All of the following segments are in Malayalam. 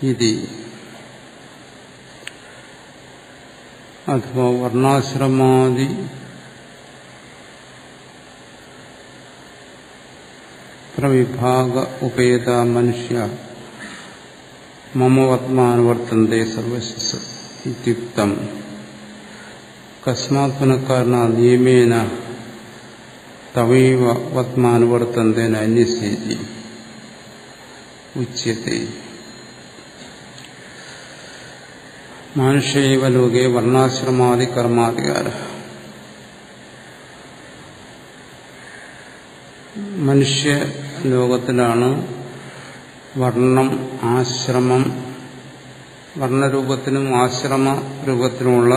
ഇതി അഥവാ വർണ്ണാശ്രമാദി പ്രവിഭാഗ ഉപേത മനുഷ്യ മമവത്മാനുവർത്തന്തേ സർവശസ് ഇത്യുക്തം കസ്മാത് പുനഃകാരണ നിയമേന തവൈവ വത്മാനുവർത്തന്തേന അന്യസേതി ഉച്യത്തെ. മനുഷ്യൈവ ലോകേ വർണ്ണാശ്രമാദി കർമാധികാര. മനുഷ്യ ലോകത്തിലാണ് വർണ്ണം, ആശ്രമം, വർണ്ണരൂപത്തിനും ആശ്രമ രൂപത്തിനുമുള്ള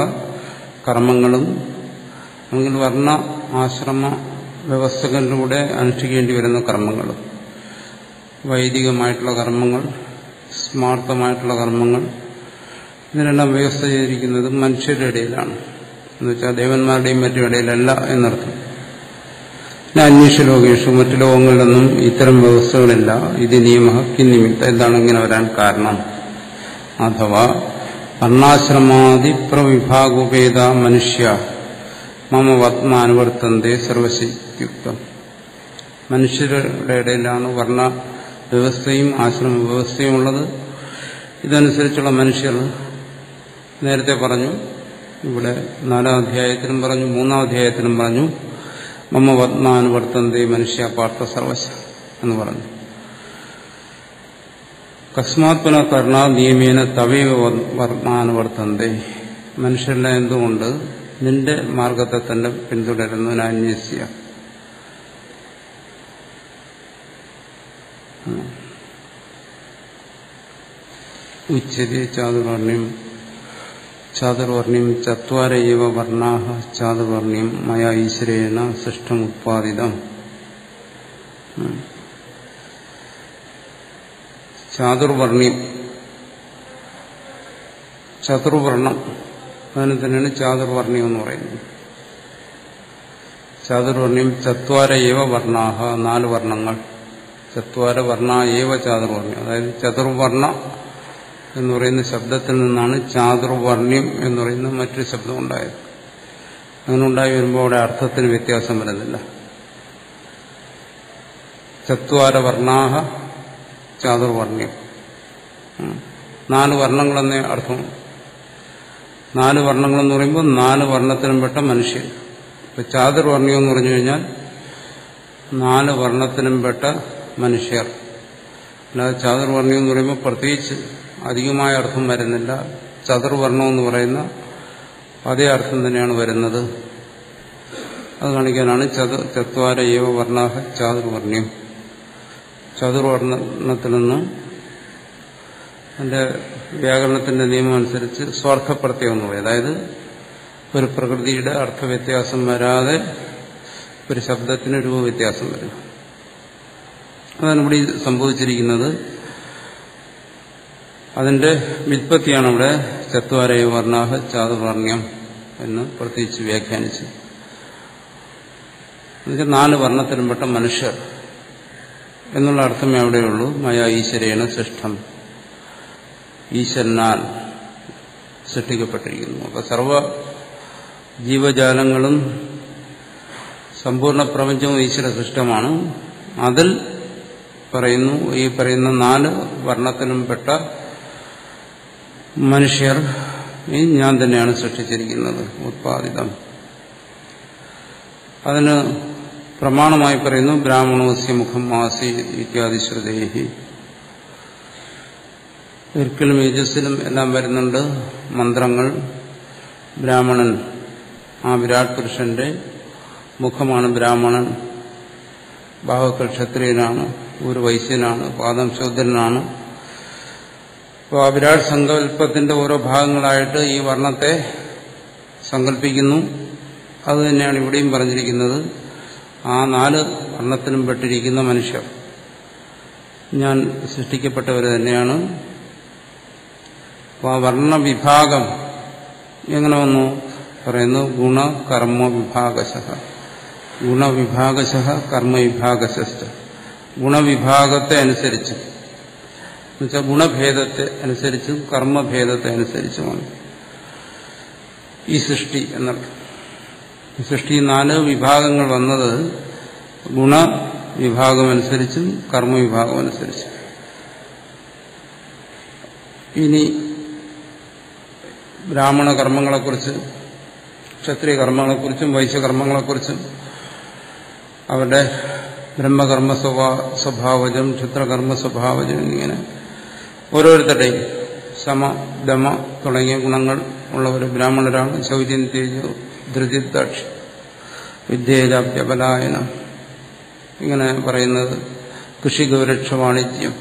കർമ്മങ്ങളും അല്ലെങ്കിൽ വർണ്ണ ആശ്രമ വ്യവസ്ഥകളിലൂടെ അനുഷ്ഠിക്കേണ്ടി വരുന്ന കർമ്മങ്ങളും, വൈദികമായിട്ടുള്ള കർമ്മങ്ങൾ, സ്മാർത്ഥമായിട്ടുള്ള കർമ്മങ്ങൾ, ഇതിനെല്ലാം വ്യവസ്ഥ ചെയ്തിരിക്കുന്നത് മനുഷ്യരുടെ ഇടയിലാണ്. എന്നുവെച്ചാൽ ദേവന്മാരുടെയും മറ്റും ഇടയിലല്ല എന്നർത്ഥം. അന്വേഷ ലോകേഷു, മറ്റു ലോകങ്ങളിലൊന്നും ഇത്തരം വ്യവസ്ഥകളില്ല. ഇത് നിയമ കിന്നിമിത്ത. എന്താണ് ഇങ്ങനെ വരാൻ കാരണം? അഥവാ വർണ്ണാശ്രമാദി പ്രവിഭാഗോപേത മനുഷ്യ മമ വത്മാനുവർത്തന്തേ സർവശക്തിയുക്തം. മനുഷ്യരുടെ ഇടയിലാണ് വർണ്ണ വ്യവസ്ഥയും ആശ്രമ വ്യവസ്ഥയും ഉള്ളത്. ഇതനുസരിച്ചുള്ള മനുഷ്യർ നേരത്തെ പറഞ്ഞു, ഇവിടെ 4-ാം അധ്യായത്തിലും പറഞ്ഞു, 3-ാം അധ്യായത്തിലും പറഞ്ഞു, മമ വത്മാനുവർത്തന്തേ മനുഷ്യ പാർത്ഥ സർവശ എന്ന് പറഞ്ഞു. കസ്മാത് പുനഃകർണ നിയമേന തവൈവ വത്മാനുവർത്തന്തേ. മനുഷ്യരെല്ലാം എന്തുകൊണ്ട് നിന്റെ മാർഗത്തെ തന്നെ പിന്തുടരുന്നതിന് അന്വേഷ്യ. ഉച്ചതി ചാതുർവർണ്ണ്യം ചാതുർവർണ്ണ്യം ചത്വാരൈവ വർണ്ണാഃ ചാതുർവർണ്ണ്യം മയാ ഈശ്വരേണ സൃഷ്ടമുത്പാദിതം. ചാതുർവർണ്ണ്യം, ചതുർവർണ്ണം, അതിന് തന്നെയാണ് ചാതുർവർണ്ണ്യം എന്ന് പറയുന്നത്. ചാതുർവർണ്ണ്യം ചത്വാരൈവ വർണ്ണാഃ, 4 വർണ്ണങ്ങൾ. ചത്വാര വർണ്ണ ഏവ ചാതുർവർണ്ണ്യം. അതായത് ചതുർവർണ്ണ എന്ന് പറയുന്ന ശബ്ദത്തിൽ നിന്നാണ് ചാതുർവർണ്ണ്യം എന്ന് പറയുന്ന മറ്റൊരു ശബ്ദം ഉണ്ടായത്. അങ്ങനെ ഉണ്ടായി വരുമ്പോൾ അവിടെ അർത്ഥത്തിന് വ്യത്യാസം വരുന്നില്ല. ചത്വാര വർണ്ണാഃ ചാതുർവർണ്ണ്യം, 4 വർണ്ണങ്ങളെന്നേ അർത്ഥം. 4 വർണ്ണങ്ങളെന്ന് പറയുമ്പോൾ 4 വർണ്ണത്തിനും പെട്ട മനുഷ്യൻ. ഇപ്പൊ ചാതുർവർണ്ണ്യം എന്ന് പറഞ്ഞു കഴിഞ്ഞാൽ 4 വർണ്ണത്തിനും പെട്ട മനുഷ്യർ. അല്ലാതെ ചാതുർവർണ്ണ്യം എന്ന് പറയുമ്പോൾ പ്രത്യേകിച്ച് അധികമായ അർത്ഥം വരുന്നില്ല. ചതുർവർണ്ണം എന്ന് പറയുന്ന അതേ അർത്ഥം തന്നെയാണ് വരുന്നത്. അത് കാണിക്കാനാണ് ചത്വാര ഏവ വർണ്ണാഃ ചാതുർവർണ്ണ്യം. ചതുർവർണ്ണത്തിൽ നിന്ന് അതിന്റെ വ്യാകരണത്തിന്റെ നിയമം അനുസരിച്ച് സ്വാർത്ഥപ്രത്യയം എന്ന് പറയും. അതായത് ഒരു പ്രകൃതിയുടെ അർത്ഥവ്യത്യാസം വരാതെ ഒരു ശബ്ദത്തിന് രൂപവ്യത്യാസം വരും. അതാണ് ഇവിടെ സംഭവിച്ചിരിക്കുന്നത്. അതിന്റെ വ്യുത്പത്തിയാണ് ഇവിടെ ചത്വാരൈവ വർണ്ണാഃ ചാതുർവർണ്ണ്യം എന്ന് പ്രത്യേകിച്ച് വ്യാഖ്യാനിച്ചു. എന്നുവെച്ചാൽ 4 വർണ്ണത്തിലുംപ്പെട്ട മനുഷ്യർ എന്നുള്ള അർത്ഥമേ അവിടെയുള്ളൂ. മയാ ഈശ്വരേണ സൃഷ്ടം, ഈശ്വരനാൽ സൃഷ്ടിക്കപ്പെട്ടിരിക്കുന്നു. അപ്പൊ സർവ ജീവജാലങ്ങളും സമ്പൂർണ്ണ പ്രപഞ്ചവും ഈശ്വര സൃഷ്ടമാണ്. അതിൽ പറയുന്നു, ഈ പറയുന്ന 4 വർണ്ണത്തിലും പെട്ട മനുഷ്യർ ഞാൻ തന്നെയാണ് സൃഷ്ടിച്ചിരിക്കുന്നത്, ഉത്പാദിതം. അതിന് പ്രമാണമായി പറയുന്നു ബ്രാഹ്മണോസ്യ മുഖം ആസി ഇത്യാദി ശ്രുതേഹി. ഒരിക്കലും യജസ്സിലും എല്ലാം വരുന്നുണ്ട് മന്ത്രങ്ങൾ. ബ്രാഹ്മണൻ, ആ വിരാട് പുരുഷന്റെ മുഖമാണ് ബ്രാഹ്മണൻ. ബാഹുക്കൾ ക്ഷത്രിയനാണ്, ഒരു വൈശ്യനാണ്, പാദം ശൂദ്രനാണ്. അപ്പോൾ ആ വിരാട് സങ്കല്പത്തിന്റെ ഓരോ ഭാഗങ്ങളായിട്ട് ഈ വർണ്ണത്തെ സങ്കല്പിക്കുന്നു. അത് തന്നെയാണ് ഇവിടെയും പറഞ്ഞിരിക്കുന്നത്. ആ 4 വർണ്ണത്തിലും പെട്ടിരിക്കുന്ന മനുഷ്യർ ഞാൻ സൃഷ്ടിക്കപ്പെട്ടവർ തന്നെയാണ്. അപ്പോൾ ആ വർണ്ണവിഭാഗം എങ്ങനെ വന്നു പറയുന്നു? ഗുണകർമ്മ വിഭാഗശഃ. ഗുണവിഭാഗശഃ കർമ്മവിഭാഗശശ്ച. ഗുണവിഭാഗത്തെ അനുസരിച്ച്, എന്നുവെച്ചാൽ ഗുണഭേദത്തെ അനുസരിച്ചും കർമ്മഭേദത്തെ അനുസരിച്ചുമാണ് ഈ സൃഷ്ടി എന്നർത്ഥം. സൃഷ്ടി 4 വിഭാഗങ്ങൾ വന്നത് ഗുണവിഭാഗമനുസരിച്ചും കർമ്മവിഭാഗമനുസരിച്ചും. ഇനി ബ്രാഹ്മണ കർമ്മങ്ങളെക്കുറിച്ച്, ക്ഷത്രിയ കർമ്മങ്ങളെക്കുറിച്ചും വൈശ്യകർമ്മങ്ങളെക്കുറിച്ചും അവരുടെ ബ്രഹ്മകർമ്മ സ്വഭാവജം, ക്ഷത്രകർമ്മ സ്വഭാവജം, ഇങ്ങനെ ഓരോരുത്തരുടെയും സമ ദമ തുടങ്ങിയ ഗുണങ്ങൾ ഉള്ളവർ ബ്രാഹ്മണരാണ്. ശൗര്യം, തേജോ, ധൃതി, ദാക്ഷി, വിദ്യേജാപ്യപലായനം ഇങ്ങനെ പറയുന്നത്. കൃഷി, ഗൗരക്ഷ, വാണിജ്യം,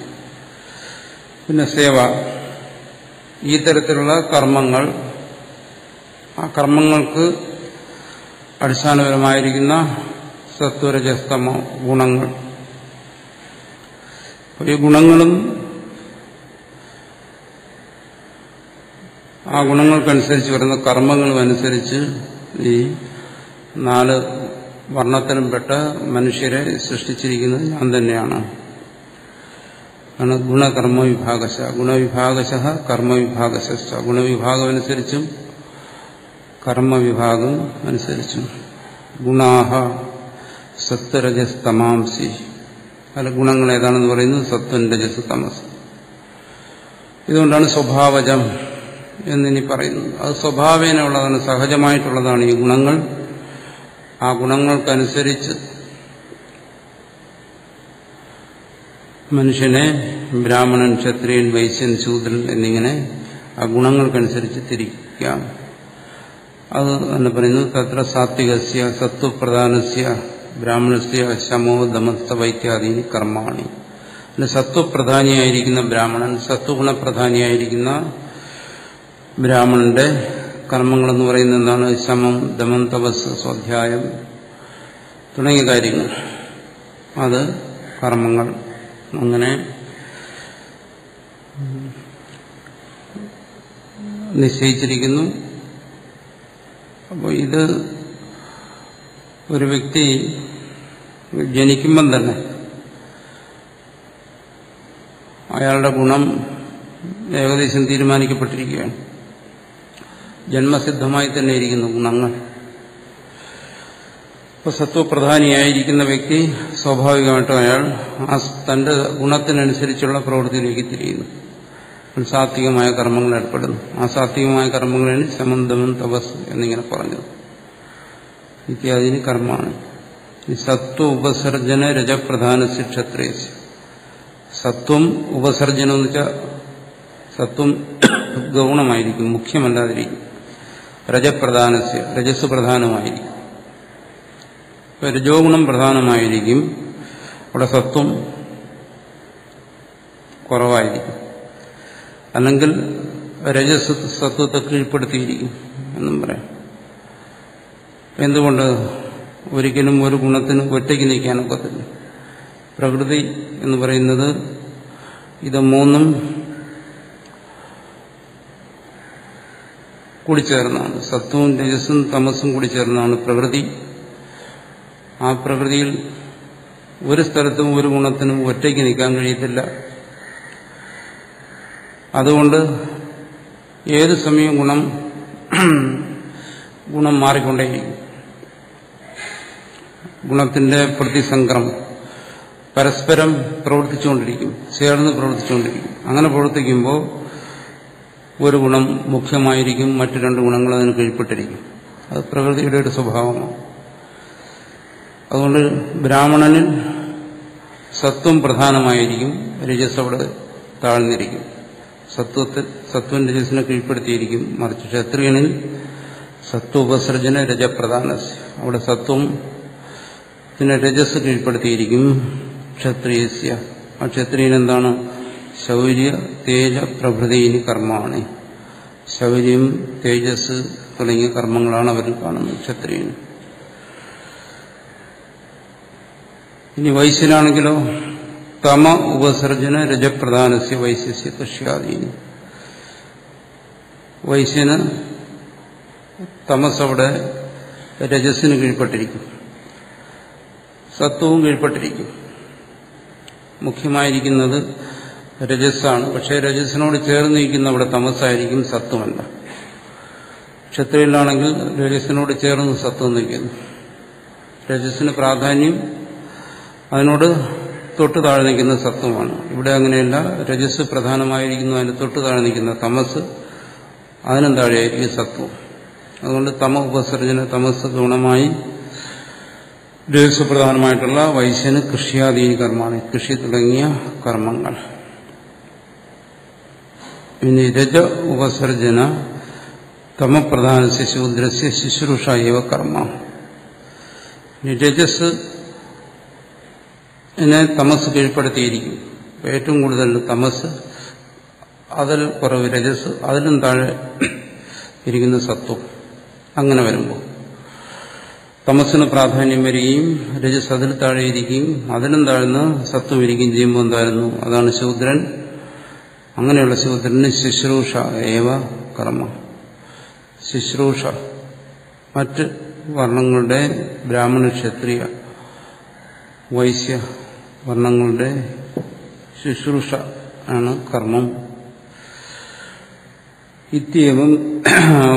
പിന്നെ സേവ, ഈ തരത്തിലുള്ള കർമ്മങ്ങൾ, ആ കർമ്മങ്ങൾക്ക് അടിസ്ഥാനപരമായിരിക്കുന്ന സത്വരജസ്തമ ഗുണങ്ങൾ. ഈ ഗുണങ്ങളും ആ ഗുണങ്ങൾക്കനുസരിച്ച് വരുന്ന കർമ്മങ്ങളും അനുസരിച്ച് ഈ 4 വർണ്ണത്തിലും പെട്ട മനുഷ്യരെ സൃഷ്ടിച്ചിരിക്കുന്നത് ഞാൻ തന്നെയാണ്. ഗുണകർമ്മവിഭാഗശ, ഗുണവിഭാഗശ കർമ്മവിഭാഗശ, ഗുണവിഭാഗം അനുസരിച്ചും കർമ്മവിഭാഗം അനുസരിച്ചും. ഗുണാഹ സത്വരജസ്തമാംസി, പല ഗുണങ്ങൾ ഏതാണെന്ന് പറയുന്നത് സത്വം, രജസ്, തമസ്. ഇതുകൊണ്ടാണ് സ്വഭാവജം എന്നിനി പറയുന്നത്. അത് സ്വഭാവേനയുള്ളതാണ്, സഹജമായിട്ടുള്ളതാണ് ഈ ഗുണങ്ങൾ. ആ ഗുണങ്ങൾക്കനുസരിച്ച് മനുഷ്യനെ ബ്രാഹ്മണൻ, ക്ഷത്രിയൻ, വൈശ്യൻ, ശൂദ്രൻ എന്നിങ്ങനെ ആ ഗുണങ്ങൾക്കനുസരിച്ച് തിരിക്കാം. അത് തന്നെ പറയുന്നു. തത്ര സാത്വികസ്യ സത്വപ്രധാനസ്യ ബ്രാഹ്മണസ്യ ശമോ ദമസ്ത വൈത്യാദീനി കർമാണി. സത്വപ്രധാനിയായിരിക്കുന്ന ബ്രാഹ്മണൻ, സത്വഗുണപ്രധാനിയായിരിക്കുന്ന ബ്രാഹ്മണന്റെ കർമ്മങ്ങളെന്ന് പറയുന്നത് എന്താണ്? ശമം, ദമം, തപസ്, സ്വാധ്യായം തുടങ്ങിയ കാര്യങ്ങൾ. അത് കർമ്മങ്ങൾ അങ്ങനെ നിശ്ചയിച്ചിരിക്കുന്നു. അപ്പോൾ ഇത് ഒരു വ്യക്തി ജനിക്കുമ്പം തന്നെ അയാളുടെ ഗുണം ഏകദേശം തീരുമാനിക്കപ്പെട്ടിരിക്കുകയാണ്. ജന്മസിദ്ധമായി തന്നെ ഇരിക്കുന്നു ഗുണങ്ങൾ. ഇപ്പോൾ സത്വപ്രധാനിയായിരിക്കുന്ന വ്യക്തി സ്വാഭാവികമായിട്ടും അയാൾ തന്റെ ഗുണത്തിനനുസരിച്ചുള്ള പ്രവൃത്തിയിലേക്ക് തിരിയുന്നു. സാത്വികമായ കർമ്മങ്ങൾ ഏർപ്പെടുന്നു. ആ സാത്വികമായ കർമ്മങ്ങളാണ് ശമന്തമം, തപസ് എന്നിങ്ങനെ പറഞ്ഞത്. ഇത്യാദിന് കർമ്മമാണ്. ഈ സത്വ ഉപസർജന രജപ്രധാനസ്യ ക്ഷത്രിയസ്യ. സത്വം ഉപസർജനം എന്ന് വെച്ചാൽ സത്വം ഗൗണമായിരിക്കും, മുഖ്യമല്ലാതിരിക്കും. രജപ്രധാനസ്യ, രജസ് പ്രധാനമായിരിക്കും. രജോ ഗുണം പ്രധാനമായിരിക്കും. അവിടെ സത്വം കുറവായിരിക്കും. അല്ലെങ്കിൽ രജസ് സത്വത്തെ കീഴ്പ്പെടുത്തിയിരിക്കും എന്നും പറയാം. എന്തുകൊണ്ട്? ഒരിക്കലും ഒരു ഗുണത്തിന് ഒറ്റയ്ക്ക് നിൽക്കാനൊക്കത്തില്ല. പ്രകൃതി എന്ന് പറയുന്നത് ഇത് 3 കൂടിച്ചേർന്നാണ്. സത്വവും രജസും തമസും കൂടിച്ചേർന്നാണ് പ്രകൃതി. ആ പ്രകൃതിയിൽ ഒരു സ്ഥലത്തും ഒരു ഗുണത്തിനും ഒറ്റയ്ക്ക് നിൽക്കാൻ കഴിയത്തില്ല. അതുകൊണ്ട് ഏത് സമയവും ഗുണം മാറിക്കൊണ്ടേയിരിക്കും. ഗുണത്തിന്റെ പ്രതിസംക്രമം പരസ്പരം പ്രവർത്തിച്ചുകൊണ്ടിരിക്കും, ചേർന്ന് പ്രവർത്തിച്ചുകൊണ്ടിരിക്കും. അങ്ങനെ പ്രവർത്തിക്കുമ്പോൾ ഒരു ഗുണം മുഖ്യമായിരിക്കും, മറ്റു 2 ഗുണങ്ങൾ അതിന് കീഴ്പ്പെട്ടിരിക്കും. അത് പ്രകൃതിയുടെ ഒരു സ്വഭാവമാണ്. അതുകൊണ്ട് ബ്രാഹ്മണനിൽ സത്വം പ്രധാനമായിരിക്കും, രജസ് അവിടെ താഴ്ന്നിരിക്കും. സത്വം രജസിനെ കീഴ്പ്പെടുത്തിയിരിക്കും. മറിച്ച് ക്ഷത്രിയനിൽ സത്വോപസർജന രജപ്രധാന, അവിടെ സത്വം പിന്നെ രജസ് കീഴ്പ്പെടുത്തിയിരിക്കും. ക്ഷത്രിയസ്യ, ആ ക്ഷത്രിയൻ എന്താണ്? ശൗര്യ തേജ പ്രഭൃതിയിനി കർമ്മമാണ്. ശൗര്യം, തേജസ് തുടങ്ങിയ കർമ്മങ്ങളാണ് അവരിൽ കാണുന്നത് ക്ഷത്രിയന്. ഇനി വൈശ്യനാണെങ്കിലോ തമ ഉപസർജന രജപ്രധാനസ്യ വൈശ്യസ്യ കൃഷ്യാദീനി. വൈശ്യന് തമസ് അവിടെ രജസ്സിന് കീഴ്പ്പെട്ടിരിക്കും, സത്വവും കീഴ്പ്പെട്ടിരിക്കും. മുഖ്യമായിരിക്കുന്നത് രജസ്സാണ്. പക്ഷേ രജസ്സിനോട് ചേർന്ന് നിൽക്കുന്ന അവിടെ തമസ്സായിരിക്കും, സത്വമല്ല. ക്ഷത്രിയയിലാണെങ്കിൽ രജസ്സിനോട് ചേർന്ന് സത്വം നിൽക്കുന്നു. രജസ്സിന് പ്രാധാന്യം അതിനോട് തൊട്ട് താഴെ നിൽക്കുന്ന സത്വമാണ്. ഇവിടെ അങ്ങനെയല്ല. രജസ് പ്രധാനമായിരിക്കുന്നു, അതിന് തൊട്ട് താഴെ നിൽക്കുന്ന തമസ്, അതിനും താഴെയായിരിക്കും സത്വം. അതുകൊണ്ട് തമ ഉപസർജന തമസ് ഗുണമായി രജസ് പ്രധാനമായിട്ടുള്ള വൈശ്യന് കൃഷ്യാദീനി കർമ്മമാണ്, കൃഷി തുടങ്ങിയ കർമ്മങ്ങൾ. ഇനി രജ ഉപസർജന തമപ്രധാന ശൂദ്രസ്യ ശുശ്രൂഷ ഏവ കർമ്മ. രജസ് തമസ് കീഴ്പ്പെടുത്തിയിരിക്കും. ഏറ്റവും കൂടുതൽ തമസ്, അതിൽ കുറവ് രജസ്, അതിലും താഴെ ഇരിക്കുന്ന സത്വം. അങ്ങനെ വരുമ്പോൾ തമസ്സിന് പ്രാധാന്യം വരികയും രജസ് അതിൽ താഴെ ഇരിക്കുകയും അതിലും താഴ്ന്ന് സത്വം ഇരിക്കുകയും ചെയ്യുമ്പോൾ എന്തായിരുന്നു? അതാണ് ശൂദ്രൻ. അങ്ങനെയുള്ള ശൂദ്രന് ശുശ്രൂഷ ഏവ കർമ്മ. ശുശ്രൂഷ മറ്റ് വർണ്ണങ്ങളുടെ ബ്രാഹ്മണ ക്ഷത്രിയ വൈശ്യ വർണ്ണങ്ങളുടെ ശുശ്രൂഷ ആണ് കർമ്മം. ഇത്യവും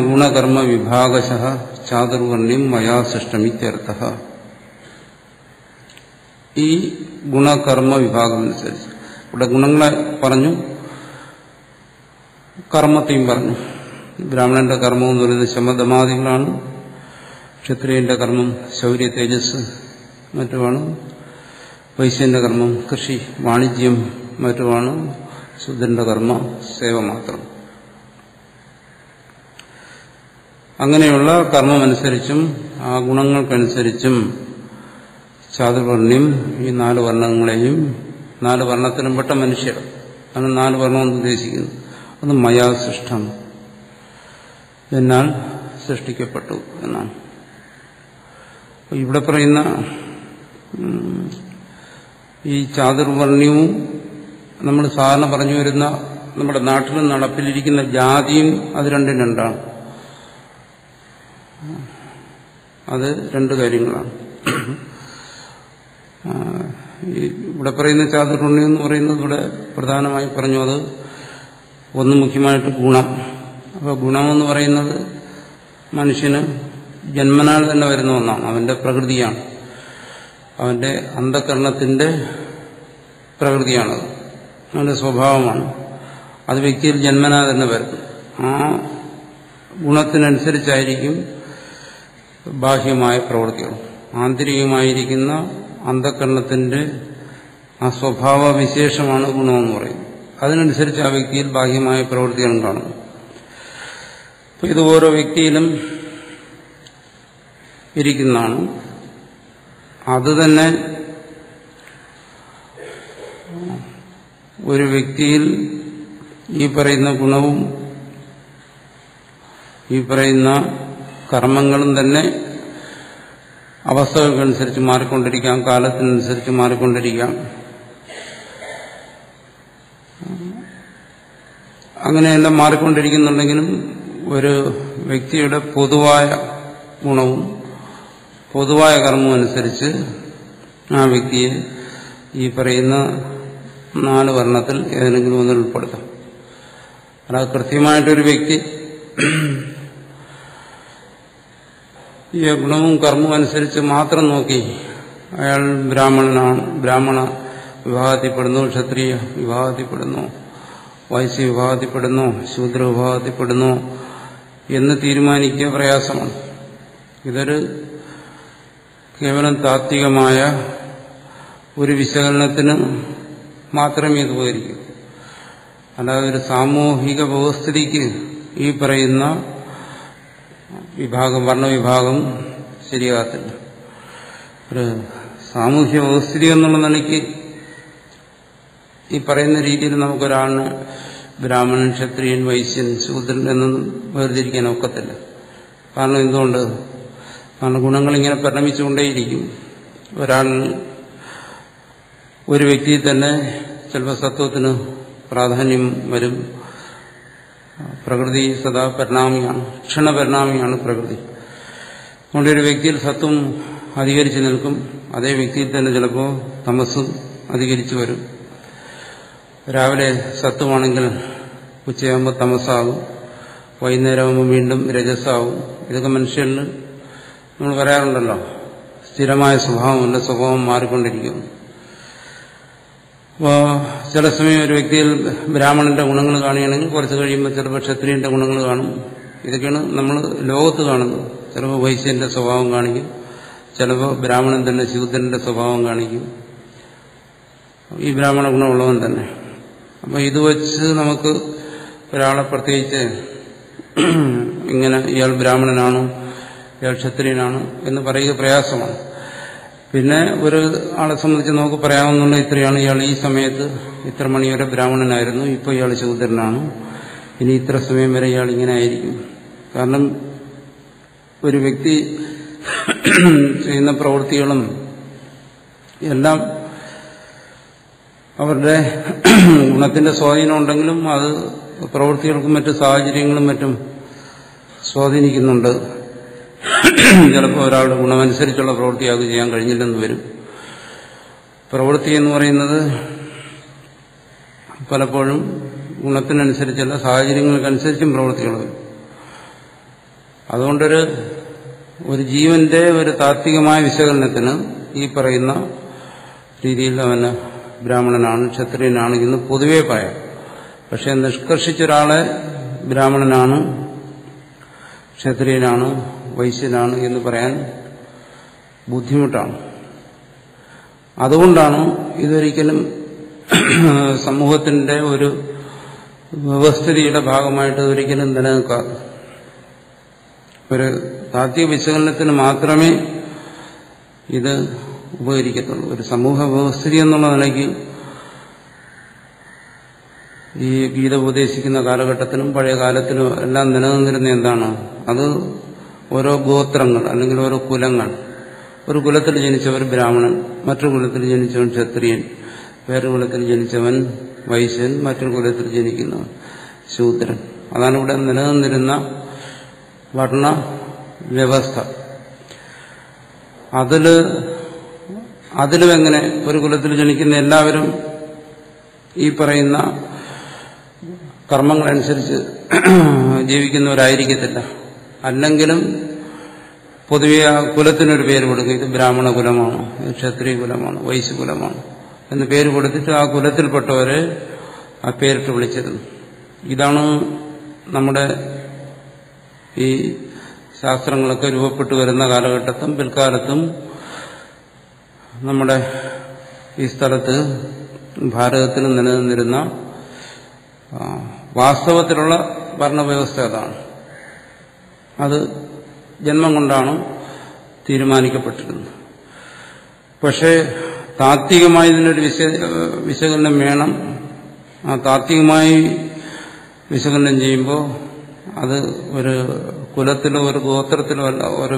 ഗുണകർമ്മ വിഭാഗശഃ ചാതുർവർണ്ണ്യം മയാ സൃഷ്ടമിത്യർത്ഥഃ. ഈ ഗുണകർമ്മ വിഭാഗം അനുസരിച്ച് ഇവിടെ ഗുണങ്ങളെ പറഞ്ഞു, കർമ്മത്തെയും പറഞ്ഞു. ബ്രാഹ്മണന്റെ കർമ്മം എന്ന് പറയുന്നത് ശമദമാദികളാണ്. ക്ഷത്രിയന്റെ കർമ്മം ശൗര്യ തേജസ് മറ്റുമാണ്. വൈശ്യന്റെ കർമ്മം കൃഷി വാണിജ്യം മറ്റുമാണ്. ശൂദ്രന്റെ കർമ്മ സേവ മാത്രം. അങ്ങനെയുള്ള കർമ്മമനുസരിച്ചും ആ ഗുണങ്ങൾക്കനുസരിച്ചും ചാതുർവർണ്ണ്യം ഈ 4 വർണ്ണങ്ങളെയും 4 വർണ്ണത്തിലും പെട്ട മനുഷ്യർ, ആണ് 4 വർണ്ണമെന്ന് ഉദ്ദേശിക്കുന്നത്. അത് മയാ സൃഷ്ടം, എന്നാൽ സൃഷ്ടിക്കപ്പെട്ടു എന്നാണ്. ഇവിടെ പറയുന്ന ഈ ചാതുർവർണ്ണ്യവും നമ്മൾ സാധാരണ പറഞ്ഞു വരുന്ന നമ്മുടെ നാട്ടിലും നടപ്പിലിരിക്കുന്ന ജാതിയും അത് രണ്ടും രണ്ടാണ്. അത് 2 കാര്യങ്ങളാണ്. ഇവിടെ പറയുന്ന ചാതുർവർണ്ണ്യം എന്ന് പറയുന്നത് ഇവിടെ പ്രധാനമായി പറഞ്ഞു, അത് ഒന്ന് മുഖ്യമായിട്ട് ഗുണം. അപ്പോൾ ഗുണമെന്ന് പറയുന്നത് മനുഷ്യന് ജന്മനാൽ തന്നെ വരുന്ന ഒന്നാണ്. അവന്റെ പ്രകൃതിയാണ്, അവന്റെ അന്ധകരണത്തിന്റെ പ്രകൃതിയാണത്, അവന്റെ സ്വഭാവമാണ്. അത് വ്യക്തിയിൽ ജന്മനാ തന്നെ വരുന്നു. ആ ഗുണത്തിനനുസരിച്ചായിരിക്കും ബാഹ്യമായ പ്രവൃത്തികൾ. ആന്തരികമായിരിക്കുന്ന അന്ധകരണത്തിന്റെ ആ സ്വഭാവ വിശേഷമാണ് ഗുണമെന്ന് പറയുന്നത്. അതിനനുസരിച്ച് ആ വ്യക്തിയിൽ ബാഹ്യമായ പ്രവൃത്തികളും കാണുന്നു. അപ്പോൾ ഇത് ഓരോ വ്യക്തിയിലും ഇരിക്കുന്നതാണ്. അത് തന്നെ ഒരു വ്യക്തിയിൽ ഈ പറയുന്ന ഗുണവും ഈ പറയുന്ന കർമ്മങ്ങളും തന്നെ അവസ്ഥകൾക്കനുസരിച്ച് മാറിക്കൊണ്ടിരിക്കാം, കാലത്തിനനുസരിച്ച് മാറിക്കൊണ്ടിരിക്കാം. അങ്ങനെയെല്ലാം മാറിക്കൊണ്ടിരിക്കുന്നുണ്ടെങ്കിലും ഒരു വ്യക്തിയുടെ പൊതുവായ ഗുണവും പൊതുവായ കർമ്മവും അനുസരിച്ച് ആ വ്യക്തിയെ ഈ പറയുന്ന 4 വർണ്ണത്തിൽ ഏതെങ്കിലും ഒന്നിൽ ഉൾപ്പെടുത്താം. അല്ലാതെ കൃത്യമായിട്ടൊരു വ്യക്തി ഈ ഗുണവും കർമ്മവും അനുസരിച്ച് മാത്രം നോക്കി അയാൾ ബ്രാഹ്മണനാണ്, ബ്രാഹ്മണ വിഭാഗത്തിൽപ്പെടുന്നു, ക്ഷത്രിയ വിഭാഗത്തിൽപ്പെടുന്നു, വൈശ്യ വിഭാഗത്തിൽപ്പെടുന്നു, ശൂദ്ര വിഭാഗത്തിൽപ്പെടുന്നു എന്ന് തീരുമാനിക്കുക പ്രയാസമാണ്. ഇതൊരു കേവലം താത്വികമായ ഒരു വിശകലനത്തിന് മാത്രമേ ഇത് ഉപകരിക്കൂ. അല്ലാതെ ഒരു സാമൂഹിക വ്യവസ്ഥിതിക്ക് ഈ പറയുന്ന വിഭാഗം, വർണ്ണവിഭാഗം ശരിയാകത്തില്ല. ഒരു സാമൂഹ്യ വ്യവസ്ഥിതി എന്നുള്ള നിലയ്ക്ക് ഈ പറയുന്ന രീതിയിൽ നമുക്കൊരാളിന് ബ്രാഹ്മണൻ, ക്ഷത്രിയൻ, വൈശ്യൻ, ശൂദ്രൻ എന്നൊന്നും വേർതിരിക്കാൻ ഒക്കത്തില്ല. കാരണം എന്തുകൊണ്ട്? കാരണം ഗുണങ്ങളിങ്ങനെ പരിണമിച്ചുകൊണ്ടേയിരിക്കും. ഒരു വ്യക്തിയിൽ തന്നെ ചിലപ്പോൾ സത്വത്തിന് പ്രാധാന്യം വരും. പ്രകൃതി സദാ പരിണാമിയാണ്, ക്ഷണപരിണാമിയാണ് പ്രകൃതി. അതുകൊണ്ട് ഒരു വ്യക്തിയിൽ സത്വം അധികരിച്ചു നിൽക്കും, അതേ വ്യക്തിയിൽ തന്നെ ചിലപ്പോൾ തമസ്സും അധികരിച്ചു വരും. രാവിലെ സത്വമാണെങ്കിൽ ഉച്ചയാകുമ്പോൾ തമസാകും, വൈകുന്നേരമാകുമ്പോൾ വീണ്ടും രജസാകും. ഇതൊക്കെ മനുഷ്യരിൽ നമ്മൾ പറയാറുണ്ടല്ലോ. സ്ഥിരമായ സ്വഭാവമല്ല, സ്വഭാവം മാറിക്കൊണ്ടിരിക്കും. അപ്പോൾ ചില സമയം ഒരു വ്യക്തിയിൽ ബ്രാഹ്മണന്റെ ഗുണങ്ങൾ കാണുകയാണെങ്കിൽ കുറച്ച് കഴിയുമ്പോൾ ചിലപ്പോൾ ക്ഷത്രിയന്റെ ഗുണങ്ങൾ കാണും. ഇതൊക്കെയാണ് നമ്മൾ ലോകത്ത് കാണുന്നത്. ചിലപ്പോൾ വൈശ്യന്റെ സ്വഭാവം കാണിക്കും, ചിലപ്പോൾ ബ്രാഹ്മണൻ തന്നെ ശൂദ്രന്റെ സ്വഭാവം കാണിക്കും, ഈ ബ്രാഹ്മണ ഗുണമുള്ളവൻ തന്നെ. അപ്പോൾ ഇത് വെച്ച് നമുക്ക് ഒരാളെ പ്രത്യേകിച്ച് ഇങ്ങനെ ഇയാൾ ബ്രാഹ്മണനാണ്, ഇയാൾ ക്ഷത്രിയനാണ് എന്ന് പറയുക പ്രയാസമാണ്. പിന്നെ ഒരു ആളെ സംബന്ധിച്ച് നമുക്ക് പറയാവുന്ന ഇത്രയാണ്: ഇയാൾ ഈ സമയത്ത് ഇത്ര മണി വരെ ബ്രാഹ്മണനായിരുന്നു, ഇപ്പോൾ ഇയാൾ ശൂദ്രനാണ്, ഇനി ഇത്ര സമയം വരെ ഇയാൾ ഇങ്ങനെ ആയിരിക്കും. കാരണം ഒരു വ്യക്തി ചെയ്യുന്ന പ്രവൃത്തികളും എല്ലാം അവരുടെ ഗുണത്തിന്റെ സ്വാധീനം ഉണ്ടെങ്കിലും അത് പ്രവൃത്തികൾക്കും മറ്റു സാഹചര്യങ്ങളും മറ്റും സ്വാധീനിക്കുന്നുണ്ട്. ചിലപ്പോൾ ഒരാളുടെ ഗുണമനുസരിച്ചുള്ള പ്രവൃത്തി അയാൾക്ക് ചെയ്യാൻ കഴിഞ്ഞില്ലെന്ന് വരും. പ്രവൃത്തി എന്ന് പറയുന്നത് പലപ്പോഴും ഗുണത്തിനനുസരിച്ചല്ല, സാഹചര്യങ്ങൾക്കനുസരിച്ചും പ്രവൃത്തികൾ വരും. അതുകൊണ്ടൊരു ജീവന്റെ ഒരു താത്വികമായ വിശകലനത്തിന് ഈ പറയുന്ന രീതിയിൽ അവന് ബ്രാഹ്മണനാണ്, ക്ഷത്രിയനാണ് എന്ന് പൊതുവേ പറയാം. പക്ഷെ നിഷ്കർഷിച്ചൊരാളെ ബ്രാഹ്മണനാണ്, ക്ഷത്രിയനാണ്, വൈശ്യനാണ് എന്ന് പറയാൻ ബുദ്ധിമുട്ടാണ്. അതുകൊണ്ടാണ് ഇതൊരിക്കലും സമൂഹത്തിന്റെ ഒരു വ്യവസ്ഥിതിയുടെ ഭാഗമായിട്ട് ഒരിക്കലും നിലനിൽക്കാതെ. ഒരു താത്വിക വിശകലനത്തിന് മാത്രമേ ഇത് ഉപകരിക്കത്തുള്ളൂ. ഒരു സമൂഹ വ്യവസ്ഥിതി എന്നുള്ള നിലയ്ക്ക് ഈ ഗീത ഉപദേശിക്കുന്ന കാലഘട്ടത്തിനും പഴയ കാലത്തിനും എല്ലാം നിലനിന്നിരുന്ന എന്താണ്? അത് ഓരോ ഗോത്രങ്ങൾ അല്ലെങ്കിൽ ഓരോ കുലങ്ങൾ. ഒരു കുലത്തിൽ ജനിച്ചവർ ബ്രാഹ്മണൻ, മറ്റൊരു കുലത്തിൽ ജനിച്ചവൻ ക്ഷത്രിയൻ, വേറൊരു കുലത്തിൽ ജനിച്ചവൻ വൈശ്യൻ, മറ്റൊരു കുലത്തിൽ ജനിക്കുന്നവൻ ശൂദ്രൻ. അതാണ് ഇവിടെ നിലനിന്നിരുന്ന വർണ്ണ വ്യവസ്ഥ. അതിലും എങ്ങനെ ഒരു കുലത്തിൽ ജനിക്കുന്ന എല്ലാവരും ഈ പറയുന്ന കർമ്മങ്ങളനുസരിച്ച് ജീവിക്കുന്നവരായിരിക്കത്തില്ല. അല്ലെങ്കിലും പൊതുവെ ആ കുലത്തിനൊരു പേര് കൊടുക്കും. ഇത് ബ്രാഹ്മണ കുലമാണ്, ഇത് ക്ഷത്രിയ കുലമാണ്, വൈശ്യകുലമാണ് എന്ന് പേര് കൊടുത്തിട്ട് ആ കുലത്തിൽപ്പെട്ടവരെ ആ പേരിട്ട് വിളിച്ചിരുന്നു. ഇതാണ് നമ്മുടെ ഈ ശാസ്ത്രങ്ങളൊക്കെ രൂപപ്പെട്ടു വരുന്ന കാലഘട്ടത്തും പിൽക്കാലത്തും നമ്മുടെ ഈ സ്ഥലത്ത് ഭാരതത്തിൽ നിലനിന്നിരുന്ന വാസ്തവത്തിലുള്ള ഭരണവ്യവസ്ഥ അതാണ്. അത് ജന്മം കൊണ്ടാണ് തീരുമാനിക്കപ്പെട്ടിരുന്നത്. പക്ഷേ താത്വികമായി ഇതിനൊരു വിശകലനം വേണം. ആ താത്വികമായി വിശകലനം ചെയ്യുമ്പോൾ അത് ഒരു കുലത്തിലോ ഒരു ഗോത്രത്തിലോ അല്ല, ഓരോ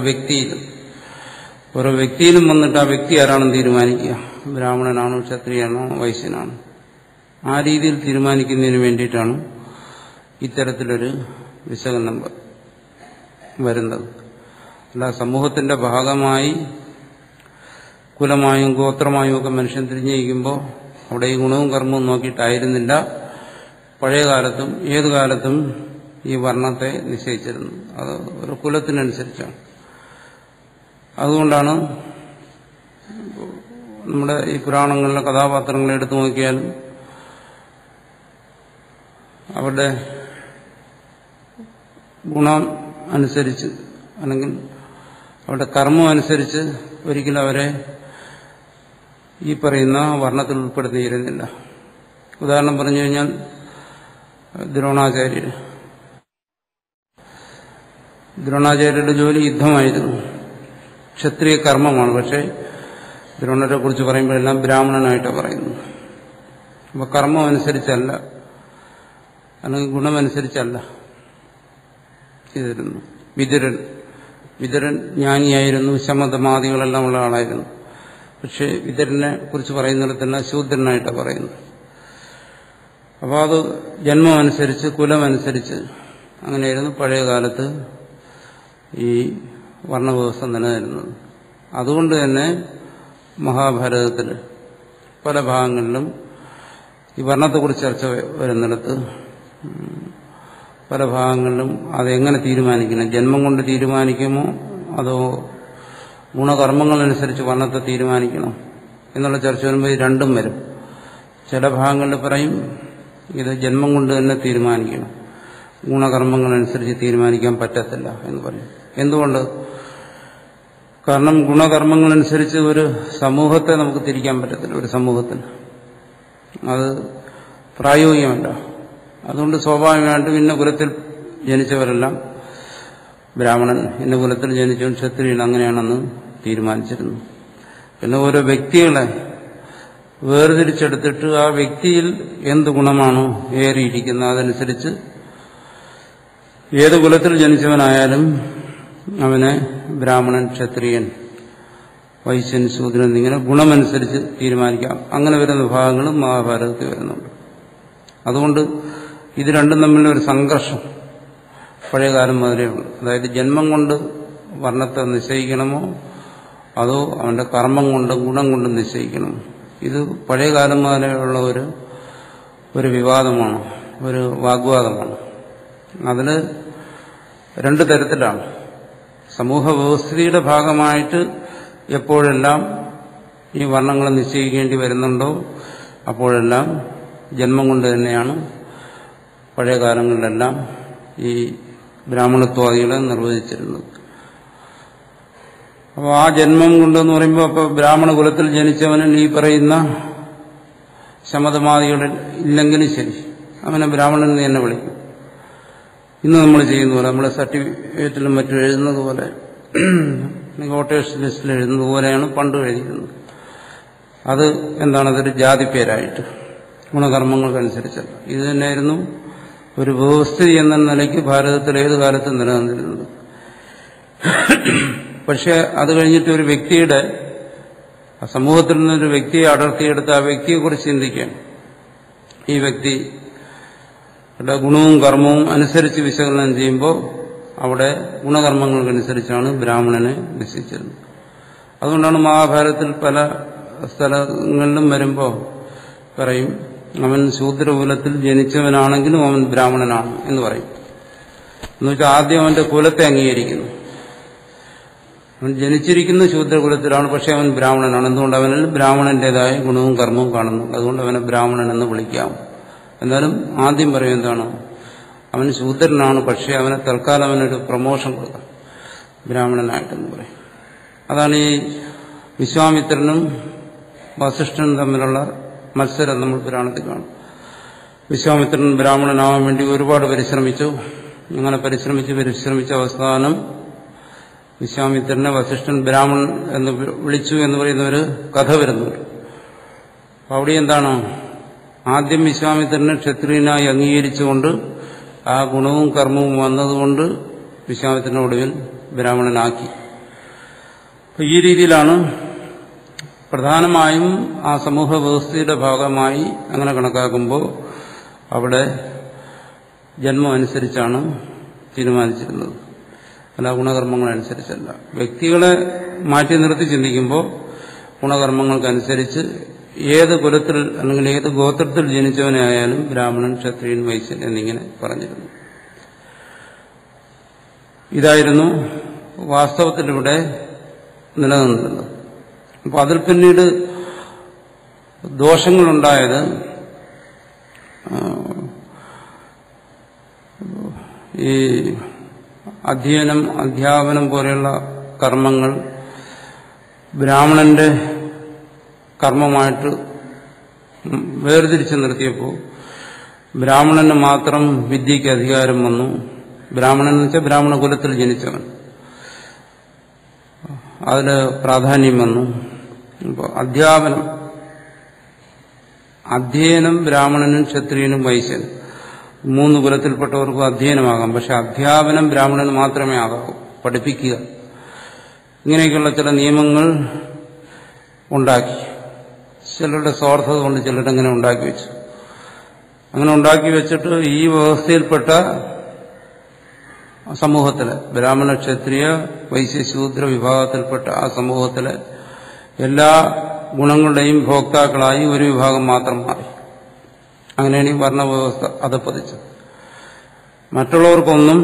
വ്യക്തിയിലും വന്നിട്ട് ആ വ്യക്തി ആരാണെന്ന് തീരുമാനിക്കുക. ബ്രാഹ്മണനാണോ, ക്ഷത്രിയനാണോ, വൈശ്യനാണോ, ആ രീതിയിൽ തീരുമാനിക്കുന്നതിന് വേണ്ടിയിട്ടാണ് ഇത്തരത്തിലൊരു വിശകലനം വരുന്നത്. അല്ല സമൂഹത്തിന്റെ ഭാഗമായി കുലമായും ഗോത്രമായും ഒക്കെ മനുഷ്യൻ തിരിഞ്ഞിരിക്കുമ്പോൾ അവിടെ ഈ ഗുണവും കർമ്മവും നോക്കിയിട്ടായിരുന്നില്ല പഴയ കാലത്തും ഏതു കാലത്തും ഈ വർണ്ണത്തെ നിശ്ചയിച്ചിരുന്നു. അത് ഒരു കുലത്തിനനുസരിച്ചാണ്. അതുകൊണ്ടാണ് നമ്മുടെ ഈ പുരാണങ്ങളിലെ കഥാപാത്രങ്ങളെ എടുത്തു നോക്കിയാലും അവരുടെ ഗുണം അനുസരിച്ച് അല്ലെങ്കിൽ അവരുടെ കർമ്മം അനുസരിച്ച് ഒരിക്കലും അവരെ ഈ പറയുന്ന വർണ്ണത്തിൽ ഉൾപ്പെടുത്തിയിരുന്നില്ല. ഉദാഹരണം പറഞ്ഞു കഴിഞ്ഞാൽ ദ്രോണാചാര്യരുടെ ജോലി യുദ്ധമായിരുന്നു, ക്ഷത്രിയ കർമ്മമാണ്. പക്ഷേ ദ്രോണരെ കുറിച്ച് പറയുമ്പോഴെല്ലാം ബ്രാഹ്മണനായിട്ടാണ് പറയുന്നത്. അപ്പോൾ കർമ്മം അനുസരിച്ചല്ല, അല്ലെങ്കിൽ ഗുണമനുസരിച്ചല്ല ചെയ്തിരുന്നു. വിതുരൻ ജ്ഞാനിയായിരുന്നു, ശമതമാദികളെല്ലാം ഉള്ള ആളായിരുന്നു. പക്ഷെ വിതുരനെ കുറിച്ച് പറയുന്നിടത്തെല്ലാം ശൂദ്രനായിട്ടാണ് പറയുന്നത്. അപ്പോൾ അത് ജന്മമനുസരിച്ച് കുലമനുസരിച്ച് അങ്ങനെയായിരുന്നു പഴയ കാലത്ത് ഈ വർണ്ണവ്യവസ്ഥ നിലനിരുന്നത്. അതുകൊണ്ട് തന്നെ മഹാഭാരതത്തിൽ പല ഭാഗങ്ങളിലും ഈ വർണ്ണത്തെക്കുറിച്ച് ചർച്ച വരുന്നിടത്ത് പല ഭാഗങ്ങളിലും അതെങ്ങനെ തീരുമാനിക്കണം, ജന്മം കൊണ്ട് തീരുമാനിക്കുമോ അതോ ഗുണകർമ്മങ്ങളനുസരിച്ച് വർണ്ണത്തെ തീരുമാനിക്കണം എന്നുള്ള ചർച്ച വരുമ്പോൾ ഇത് രണ്ടും വരും. ചില ഭാഗങ്ങളിൽ പറയും ഇത് ജന്മം കൊണ്ട് തന്നെ തീരുമാനിക്കണം, ഗുണകർമ്മങ്ങളനുസരിച്ച് തീരുമാനിക്കാൻ പറ്റത്തില്ല എന്ന് പറയും. എന്തുകൊണ്ട്? കാരണം ഗുണകർമ്മങ്ങളനുസരിച്ച് ഒരു സമൂഹത്തെ നമുക്ക് തിരിക്കാൻ പറ്റത്തില്ല. ഒരു സമൂഹത്തിന് അത് പ്രായോഗികമല്ല. അതുകൊണ്ട് സ്വാഭാവികമായിട്ടും ഇന്ന കുലത്തിൽ ജനിച്ചവരെല്ലാം ബ്രാഹ്മണൻ, ഇന്ന കുലത്തിൽ ജനിച്ചവൻ ക്ഷത്രിയൻ, അങ്ങനെയാണെന്ന് തീരുമാനിച്ചിരുന്നു. പിന്നെ ഓരോ വ്യക്തികളെ വേർതിരിച്ചെടുത്തിട്ട് ആ വ്യക്തിയിൽ എന്ത് ഗുണമാണോ ഏറിയിരിക്കുന്നത് അതനുസരിച്ച് ഏത് കുലത്തിൽ ജനിച്ചവനായാലും അവനെ ബ്രാഹ്മണൻ, ക്ഷത്രിയൻ, വൈശ്യൻ, ശൂദ്രൻ എന്നിങ്ങനെ ഗുണമനുസരിച്ച് തീരുമാനിക്കാം. അങ്ങനെ വരുന്ന ഭാഗങ്ങളും മഹാഭാരതത്തിൽ വരുന്നുണ്ട്. അതുകൊണ്ട് ഇത് രണ്ടും തമ്മിലുള്ള ഒരു സംഘർഷം പഴയകാലം മുതലേ ഉണ്ട്. അതായത് ജന്മം കൊണ്ട് വർണ്ണത്തെ നിശ്ചയിക്കണമോ അതോ അവന്റെ കർമ്മം കൊണ്ടും ഗുണം കൊണ്ടും നിശ്ചയിക്കണമോ? ഇത് പഴയകാലം മുതലേ ഉള്ള ഒരു വിവാദമാണ്, ഒരു വാഗ്വാദമാണ്. അതിൽ രണ്ടു തരത്തിലാണ്. സമൂഹ വ്യവസ്ഥയുടെ ഭാഗമായിട്ട് എപ്പോഴെല്ലാം ഈ വർണ്ണങ്ങൾ നിശ്ചയിക്കേണ്ടി വരുന്നുണ്ടോ അപ്പോഴെല്ലാം ജന്മം കൊണ്ട് തന്നെയാണ് പഴയ കാലങ്ങളിലെല്ലാം ഈ ബ്രാഹ്മണത്വാദികളെ നിർവചിച്ചിരുന്നത്. അപ്പോൾ ആ ജന്മം കൊണ്ടെന്ന് പറയുമ്പോൾ അപ്പോൾ ബ്രാഹ്മണ കുലത്തിൽ ജനിച്ചവനും ഈ പറയുന്ന ശമതമാദികളിൽ ഇല്ലെങ്കിലും ശരി അവനെ ബ്രാഹ്മണൻ എന്ന് തന്നെ വിളിക്കും. ഇന്ന് നമ്മൾ ചെയ്യുന്ന പോലെ, നമ്മളെ സർട്ടിഫിക്കറ്റിലും മറ്റും എഴുതുന്നത് പോലെ, വോട്ടേഴ്സ് ലിസ്റ്റിൽ എഴുതുന്നത് പോലെയാണ് പണ്ട് എഴുതിയിരുന്നത്. അത് എന്താണ്, അതൊരു ജാതിപ്പേരായിട്ട് ഗുണകർമ്മങ്ങൾക്കനുസരിച്ചല്ല. ഇത് തന്നെയായിരുന്നു ഒരു വ്യവസ്ഥിതി എന്ന നിലയ്ക്ക് ഭാരതത്തിൽ ഏത് കാലത്തും നിലനിന്നിരുന്നത്. പക്ഷെ അത് കഴിഞ്ഞിട്ട് ഒരു വ്യക്തിയുടെ സമൂഹത്തിൽ നിന്നൊരു വ്യക്തിയെ അടർത്തിയെടുത്ത് ആ വ്യക്തിയെക്കുറിച്ച് ചിന്തിക്കുകയാണ്. ഈ വ്യക്തിയുടെ ഗുണവും കർമ്മവും അനുസരിച്ച് വിശകലനം ചെയ്യുമ്പോൾ അവിടെ ഗുണകർമ്മങ്ങൾക്കനുസരിച്ചാണ് ബ്രാഹ്മണനെ നിശ്ചയിച്ചിരുന്നത്. അതുകൊണ്ടാണ് മഹാഭാരതത്തിൽ പല സ്ഥലങ്ങളിലും വരുമ്പോൾ പറയും അവൻ ശൂദ്രകുലത്തിൽ ജനിച്ചവനാണെങ്കിലും അവൻ ബ്രാഹ്മണനാണ് എന്ന് പറയും. എന്നുവെച്ചാൽ ആദ്യം അവന്റെ കുലത്തെ അംഗീകരിക്കുന്നു. അവൻ ജനിച്ചിരിക്കുന്ന ശൂദ്രകുലത്തിലാണ്, പക്ഷെ അവൻ ബ്രാഹ്മണനാണ്. എന്തുകൊണ്ട്? അവനിൽ ബ്രാഹ്മണന്റേതായ ഗുണവും കർമ്മവും കാണുന്നുണ്ട്. അതുകൊണ്ട് അവനെ ബ്രാഹ്മണൻ എന്ന് വിളിക്കാം. എന്നാലും ആദ്യം പറയും എന്താണ്, അവൻ ശൂദ്രനാണ്, പക്ഷെ അവനെ തൽക്കാലം അവനൊരു പ്രമോഷൻ കൊടുക്കാം, ബ്രാഹ്മണനായിട്ടെന്ന് പറയും. അതാണ് ഈ വിശ്വാമിത്രനും വസിഷ്ഠനും തമ്മിലുള്ള മത്സരം നമ്മൾ പുരാണത്തിൽ കാണും. വിശ്വാമിത്രൻ ബ്രാഹ്മണനാവാൻ വേണ്ടി ഒരുപാട് പരിശ്രമിച്ചു. അങ്ങനെ പരിശ്രമിച്ച് അവസാനം വിശ്വാമിത്രനെ വസിഷ്ഠൻ ബ്രാഹ്മണൻ എന്ന് വിളിച്ചു എന്ന് പറയുന്ന ഒരു കഥ വരുന്നുണ്ട്. അവിടെ എന്താണ്, ആദ്യം വിശ്വാമിത്രനെ ക്ഷത്രിയനായി അംഗീകരിച്ചുകൊണ്ട് ആ ഗുണവും കർമ്മവും വന്നതുകൊണ്ട് വിശ്വാമിത്രനെ ഒടുവിൽ ബ്രാഹ്മണനാക്കി. ഈ രീതിയിലാണ് പ്രധാനമായും ആ സമൂഹ വ്യവസ്ഥയുടെ ഭാഗമായി അങ്ങനെ കണക്കാക്കുമ്പോൾ അവിടെ ജന്മം അനുസരിച്ചാണ് തീരുമാനിച്ചിരുന്നത്, അല്ല ഗുണകർമ്മങ്ങളനുസരിച്ചല്ല. വ്യക്തികളെ മാറ്റി നിർത്തി ചിന്തിക്കുമ്പോൾ ഗുണകർമ്മങ്ങൾക്കനുസരിച്ച് ഏത് കുലത്തിൽ അല്ലെങ്കിൽ ഏത് ഗോത്രത്തിൽ ജനിച്ചവനെ ആയാലും ബ്രാഹ്മണൻ, ക്ഷത്രിയൻ, വൈശ്യൻ എന്നിങ്ങനെ പറഞ്ഞിരുന്നു. ഇതായിരുന്നു വാസ്തവത്തിലിവിടെ നിലനിന്നിരുന്നത്. അപ്പോൾ അതിൽ പിന്നീട് ദോഷങ്ങളുണ്ടായത് ഈ അധ്യാപനം പോലെയുള്ള കർമ്മങ്ങൾ ബ്രാഹ്മണന്റെ കർമ്മമായിട്ട് വേർതിരിച്ചു നിർത്തിയപ്പോൾ ബ്രാഹ്മണന് മാത്രം വിദ്യയ്ക്ക് അധികാരം വന്നു. ബ്രാഹ്മണൻ എന്ന് വെച്ചാൽ ബ്രാഹ്മണ കുലത്തിൽ ജനിച്ചവൻ, അതിന് പ്രാധാന്യം വന്നു. ഇപ്പോൾ അധ്യയനം ബ്രാഹ്മണനും ക്ഷത്രിയനും വൈശ്യനും 3 കുലത്തിൽപ്പെട്ടവർക്കും അധ്യയനമാകാം. പക്ഷെ അധ്യാപനം ബ്രാഹ്മണന് മാത്രമേ ആകാവൂ, പഠിപ്പിക്കുക. ഇങ്ങനെയൊക്കെയുള്ള ചില നിയമങ്ങൾ ഉണ്ടാക്കി. ചിലരുടെ സ്വാർത്ഥത കൊണ്ട് ചിലരങ്ങനെ ഉണ്ടാക്കി വെച്ചു. അങ്ങനെ ഉണ്ടാക്കി വെച്ചിട്ട് ഈ വ്യവസ്ഥയിൽപ്പെട്ട സമൂഹത്തിലെ ബ്രാഹ്മണ, ക്ഷത്രിയ, വൈശ്യശൂദ്ര വിഭാഗത്തിൽപ്പെട്ട ആ സമൂഹത്തിലെ എല്ലാ ഗുണങ്ങളുടെയും ഭോക്താക്കളായി ഒരു വിഭാഗം മാത്രം മാറി. അങ്ങനെയാണ് ഈ വർണ്ണവ്യവസ്ഥ അധപ്പതിച്ചത്. മറ്റുള്ളവർക്കൊന്നും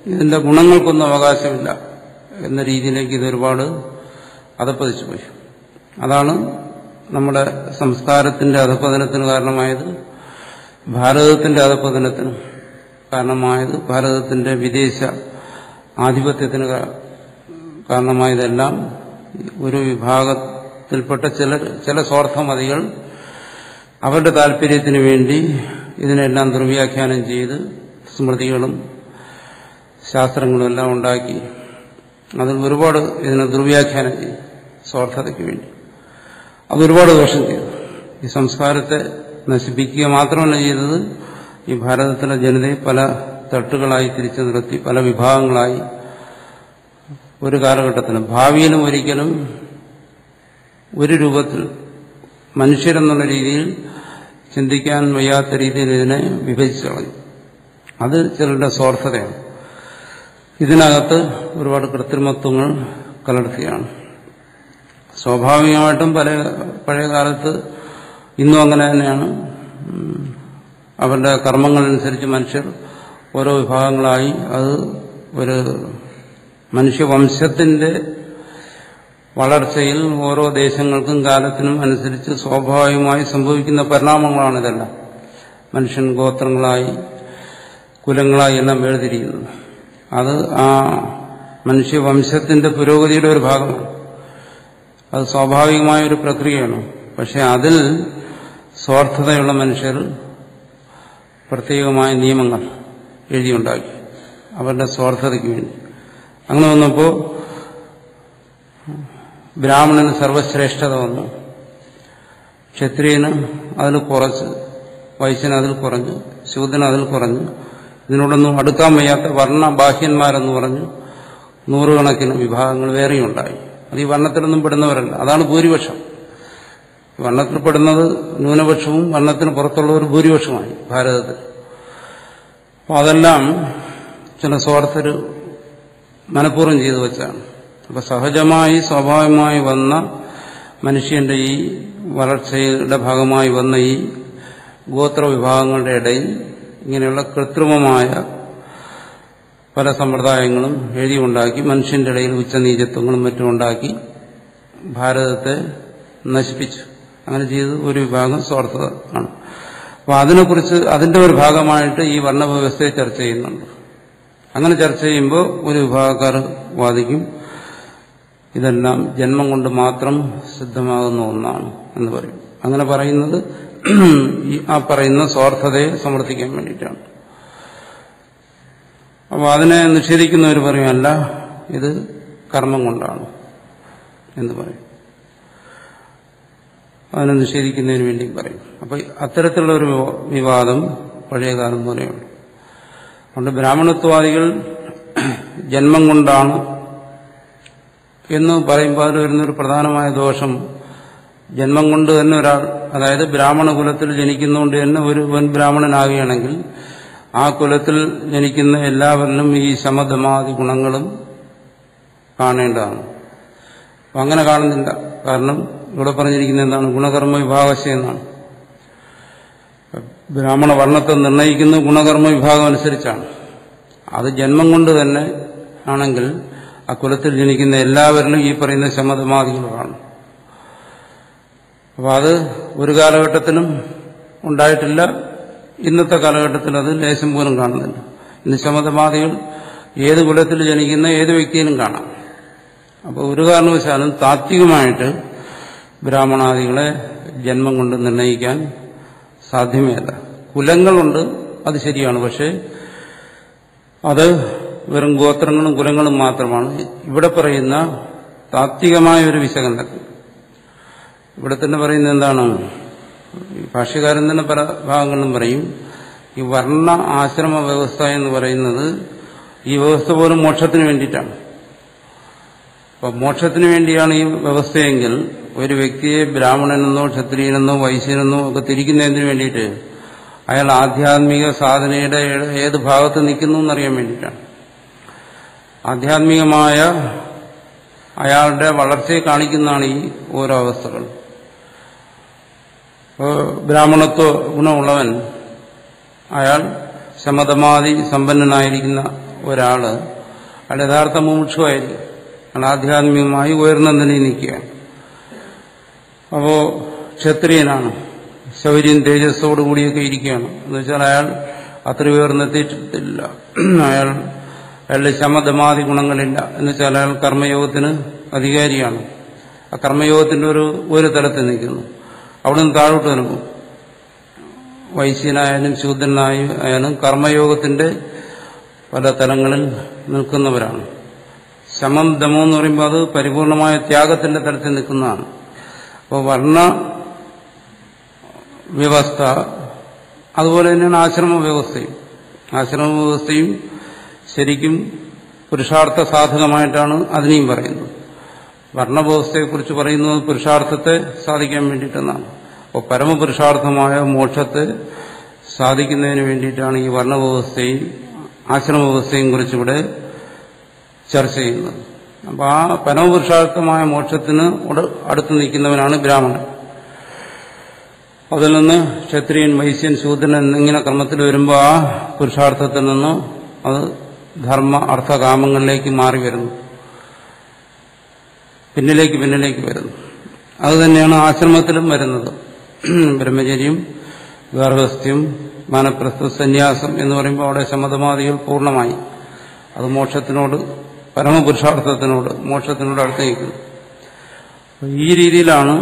ഇതിന്റെ ഗുണങ്ങൾക്കൊന്നും അവകാശമില്ല എന്ന രീതിയിലേക്ക് ഇതൊരുപാട് അധപ്പതിച്ചു പോയി. അതാണ് നമ്മുടെ സംസ്കാരത്തിന്റെ അധപ്പതനത്തിന് കാരണമായത്, ഭാരതത്തിന്റെ അധപ്പതനത്തിന് കാരണമായത്, ഭാരതത്തിന്റെ വിദേശ ആധിപത്യത്തിന് കാരണമായതെല്ലാം ഒരു വിഭാഗത്തിൽപ്പെട്ട ചില സ്വാർത്ഥമതികൾ അവരുടെ താല്പര്യത്തിന് വേണ്ടി ഇതിനെല്ലാം ദുർവ്യാഖ്യാനം ചെയ്ത് സ്മൃതികളും ശാസ്ത്രങ്ങളും എല്ലാം ഉണ്ടാക്കി അതിൽ ഒരുപാട് ഇതിനെ ദുർവ്യാഖ്യാനം ചെയ്തു സ്വാർത്ഥതയ്ക്ക് വേണ്ടി. അതൊരുപാട് ദോഷം ചെയ്തു. ഈ സംസ്കാരത്തെ നശിപ്പിക്കുക മാത്രമല്ല ചെയ്തത്, ഈ ഭാരതത്തിലെ ജനതയെ പല തട്ടുകളായി തിരിച്ചു നിർത്തി പല വിഭാഗങ്ങളായി ഒരു കാലഘട്ടത്തിലും ഭാവിയിലും ഒരിക്കലും ഒരു രൂപത്തിൽ മനുഷ്യരെന്നുള്ള രീതിയിൽ ചിന്തിക്കാൻ വയ്യാത്ത രീതിയിൽ ഇതിനെ വിഭജിച്ചു കളഞ്ഞു. അത് ചിലരുടെ സ്വാർത്ഥതയാണ്. ഇതിനകത്ത് ഒരുപാട് കൃത്രിമത്വങ്ങൾ കലർത്തിയാണ്. സ്വാഭാവികമായിട്ടും പഴയ കാലത്ത് ഇന്നും അങ്ങനെ തന്നെയാണ്. അവരുടെ കർമ്മങ്ങളനുസരിച്ച് മനുഷ്യർ ഓരോ വിഭാഗങ്ങളായി, അത് ഒരു മനുഷ്യവംശത്തിന്റെ വളർച്ചയിൽ ഓരോ ദേശങ്ങൾക്കും കാലത്തിനും അനുസരിച്ച് സ്വാഭാവികമായി സംഭവിക്കുന്ന പരിണാമങ്ങളാണിതെല്ലാം. മനുഷ്യൻ ഗോത്രങ്ങളായി കുലങ്ങളായി എല്ലാം വേർതിരിക്കുന്നത് അത് ആ മനുഷ്യവംശത്തിന്റെ പുരോഗതിയുടെ ഒരു ഭാഗമാണ്. അത് സ്വാഭാവികമായ ഒരു പ്രക്രിയയാണ്. പക്ഷെ അതിൽ സ്വാർത്ഥതയുള്ള മനുഷ്യർ പ്രത്യേകമായ നിയമങ്ങൾ എഴുതിയുണ്ടാക്കി അവരുടെ സ്വാർത്ഥതയ്ക്ക് വേണ്ടി. അങ്ങനെ വന്നപ്പോൾ ബ്രാഹ്മണന് സർവശ്രേഷ്ഠത വന്നു, ക്ഷത്രിയന് അതിൽ കുറച്ച്, വൈശ്യന് അതിൽ കുറഞ്ഞു, ശൂദ്രന് അതിൽ കുറഞ്ഞു. ഇതിനോടൊന്നും അടുക്കാൻ വയ്യാത്ത വർണ്ണബാഹ്യന്മാരെന്ന് പറഞ്ഞു നൂറുകണക്കിന് വിഭാഗങ്ങൾ വേറെയുണ്ടായി. അത് ഈ വർണ്ണത്തിലൊന്നും പെടുന്നവരല്ല. അതാണ് ഭൂരിപക്ഷം. വർണ്ണത്തിൽ പെടുന്നത് ന്യൂനപക്ഷവും വർണ്ണത്തിന് പുറത്തുള്ള ഒരു ഭൂരിപക്ഷമായി ഭാരതത്തിൽ. അപ്പോൾ അതെല്ലാം ചില സ്വാർത്ഥര് മനഃപൂർവ്വം ചെയ്തു വെച്ചാണ്. അപ്പൊ സഹജമായി സ്വാഭാവികമായി വന്ന മനുഷ്യന്റെ ഈ വളർച്ചയുടെ ഭാഗമായി വന്ന ഈ ഗോത്രവിഭാഗങ്ങളുടെ ഇടയിൽ ഇങ്ങനെയുള്ള കൃത്രിമമായ പല സമ്പ്രദായങ്ങളും എഴുതിയുണ്ടാക്കി മനുഷ്യന്റെ ഇടയിൽ ഉച്ചനീചത്വങ്ങളും മറ്റും ഉണ്ടാക്കി ഭാരതത്തെ നശിപ്പിച്ചു. അങ്ങനെ ചെയ്ത് ഒരു വിഭാഗം സ്വാർത്ഥത ആണ്. അപ്പൊ അതിനെക്കുറിച്ച് അതിന്റെ ഒരു ഭാഗമായിട്ട് ഈ വർണ്ണവ്യവസ്ഥയെ ചർച്ച ചെയ്യുന്നുണ്ട്. അങ്ങനെ ചർച്ച ചെയ്യുമ്പോൾ ഒരു വിഭാഗക്കാർ വാദിക്കും ഇതെല്ലാം ജന്മം കൊണ്ട് മാത്രം സിദ്ധമാകുന്ന ഒന്നാണ് എന്ന് പറയും. അങ്ങനെ പറയുന്നത് ആ പറയുന്ന സ്വാർത്ഥതയെ സമർത്ഥിക്കാൻ വേണ്ടിയിട്ടാണ്. അപ്പോൾ അതിനെ നിഷേധിക്കുന്നവർ പറയും അല്ല, ഇത് കർമ്മം കൊണ്ടാണ് എന്ന് പറയും. അതിനെ നിഷേധിക്കുന്നതിന് വേണ്ടി പറയും. അപ്പോൾ അത്തരത്തിലുള്ള ഒരു വിവാദം പഴയകാലം പോലെയുണ്ട്. അതുകൊണ്ട് ബ്രാഹ്മണത്വവാദികൾ ജന്മം കൊണ്ടാണ് എന്ന് പറയുമ്പോൾ അതിൽ വരുന്നൊരു പ്രധാനമായ ദോഷം, ജന്മം കൊണ്ട് തന്നെ ഒരാൾ, അതായത് ബ്രാഹ്മണ കുലത്തിൽ ജനിക്കുന്നതുകൊണ്ട് തന്നെ ഒരു വൻ ബ്രാഹ്മണനാകുകയാണെങ്കിൽ ആ കുലത്തിൽ ജനിക്കുന്ന എല്ലാവരിലും ഈ ശമധമാദി ഗുണങ്ങളും കാണേണ്ടതാണ്. അപ്പം അങ്ങനെ കാണുന്നില്ല. കാരണം ഇവിടെ പറഞ്ഞിരിക്കുന്നത് എന്താണ്? ഗുണകർമ്മ വിഭാഗശ എന്നാണ്. ബ്രാഹ്മണ വർണ്ണത്തെ നിർണ്ണയിക്കുന്ന ഗുണകർമ്മ വിഭാഗം അനുസരിച്ചാണ്. അത് ജന്മം കൊണ്ട് തന്നെ ആണെങ്കിൽ ആ കുലത്തിൽ ജനിക്കുന്ന എല്ലാവരിലും ഈ പറയുന്ന ശമധമാദികളാണ്. അപ്പോൾ അത് ഒരു കാലഘട്ടത്തിലും ഉണ്ടായിട്ടില്ല. ഇന്നത്തെ കാലഘട്ടത്തിൽ അത് ലേശം പോലും കാണുന്നില്ല. ഇന്ന് ശമധമാദികൾ ഏത് കുലത്തിൽ ജനിക്കുന്ന ഏത് വ്യക്തിയിലും കാണാം. അപ്പോൾ ഒരു കാരണവശാലും താത്വികമായിട്ട് ബ്രാഹ്മണാദികളെ ജന്മം കൊണ്ട് നിർണ്ണയിക്കാൻ സാധ്യമേ അല്ല. കുലങ്ങളുണ്ട്, അത് ശരിയാണ്. പക്ഷേ അത് വെറും ഗോത്രങ്ങളും കുലങ്ങളും മാത്രമാണ്. ഇവിടെ പറയുന്ന താത്വികമായ ഒരു വിശകലനത്തിൽ ഇവിടെ തന്നെ പറയുന്നത് എന്താണ്? ഭാഷ്യകാരൻ തന്നെ പല ഭാഗങ്ങളിലും പറയും ഈ വർണ്ണ ആശ്രമ വ്യവസ്ഥ എന്ന് പറയുന്നത് ഈ വ്യവസ്ഥ പോലും മോക്ഷത്തിന് വേണ്ടിയിട്ടാണ്. അപ്പം മോക്ഷത്തിന് വേണ്ടിയാണ് ഈ വ്യവസ്ഥയെങ്കിൽ ഒരു വ്യക്തിയെ ബ്രാഹ്മണനെന്നോ ക്ഷത്രിയനെന്നോ വൈശ്യനെന്നോ ഒക്കെ തിരിക്കുന്നതിന് വേണ്ടിയിട്ട് അയാൾ ആധ്യാത്മിക സാധനയുടെ ഏത് ഭാഗത്ത് നിൽക്കുന്നു എന്നറിയാൻ വേണ്ടിയിട്ടാണ്. ആധ്യാത്മികമായ അയാളുടെ വളർച്ചയെ കാണിക്കുന്നതാണ് ഈ ഓരോ അവസ്ഥകൾ. ബ്രാഹ്മണത്വ ഗുണമുള്ളവൻ, അയാൾ ശമതമാതി സമ്പന്നനായിരിക്കുന്ന ഒരാള് അയാൾ യഥാർത്ഥ മുമുക്ഷുവായിരിക്കും. അയാൾ ആധ്യാത്മികമായി ഉയർന്ന നിലയിൽ നിൽക്കുകയാണ്. അപ്പോ ക്ഷത്രിയനാണ്, ശൗര്യം തേജസ്സോടുകൂടിയൊക്കെ ഇരിക്കുകയാണ്. എന്നുവെച്ചാൽ അയാൾ അത്ര ഉയർന്നെത്തിയിട്ടില്ല. അയാളുടെ ശമതമാതി ഗുണങ്ങളില്ല. എന്നുവെച്ചാൽ അയാൾ കർമ്മയോഗത്തിന് അധികാരിയാണ്. ആ കർമ്മയോഗത്തിന്റെ ഒരു തലത്തിൽ നിൽക്കുന്നു. അവിടെ നിന്ന് താഴോട്ട് നിൽക്കും. വൈശ്യനായാലും ശൂദ്രനായാലും കർമ്മയോഗത്തിന്റെ പല തലങ്ങളിൽ നിൽക്കുന്നവരാണ്. ശമം ദമം എന്ന് പറയുമ്പോൾ അത് പരിപൂർണമായ ത്യാഗത്തിന്റെ തലത്തിൽ നിൽക്കുന്നതാണ്. അപ്പോൾ വർണ്ണ വ്യവസ്ഥ അതുപോലെ തന്നെയാണ് ആശ്രമ വ്യവസ്ഥയും. ആശ്രമ വ്യവസ്ഥയും ശരിക്കും പുരുഷാർത്ഥ സാധകമായിട്ടാണ് അതിനെയും പറയുന്നത്. വർണ്ണവ്യവസ്ഥയെക്കുറിച്ച് പറയുന്നത് പുരുഷാർത്ഥത്തെ സാധിക്കാൻ വേണ്ടിയിട്ടെന്നാണ്. അപ്പോൾ പരമപുരുഷാർത്ഥമായ മോക്ഷത്തെ സാധിക്കുന്നതിന് വേണ്ടിയിട്ടാണ് ഈ വർണ്ണവ്യവസ്ഥയും ആശ്രമവ്യവസ്ഥയും കുറിച്ചിവിടെ ചർച്ച ചെയ്യുന്നത്. അപ്പോൾ ആ പരമപുരുഷാർത്ഥമായ മോക്ഷത്തിന് അടുത്ത് നിൽക്കുന്നവനാണ് ബ്രാഹ്മണൻ. അതിൽ നിന്ന് ക്ഷത്രിയൻ, വൈശ്യൻ, ശൂദ്രൻ എന്നിങ്ങനെ ക്രമത്തിൽ വരുമ്പോൾ ആ പുരുഷാർത്ഥത്തിൽ നിന്ന് അത് ധർമ്മ അർത്ഥകാമങ്ങളിലേക്ക് മാറി വരുന്നു, പിന്നിലേക്ക് വരുന്നു. അതുതന്നെയാണ് ആശ്രമത്തിലും വരുന്നത്. ബ്രഹ്മചര്യം, ഗാർഹസ്ഥ്യം, വാനപ്രസ്ഥ, സന്യാസം എന്ന് പറയുമ്പോൾ അവിടെ ശമതമാദികൾ പൂർണ്ണമായി അത് മോക്ഷത്തിനോട്, പരമപുരുഷാർത്ഥത്തിനോട്, മോക്ഷത്തിനോട് അടുത്ത് നിൽക്കുന്നു. ഈ രീതിയിലാണ്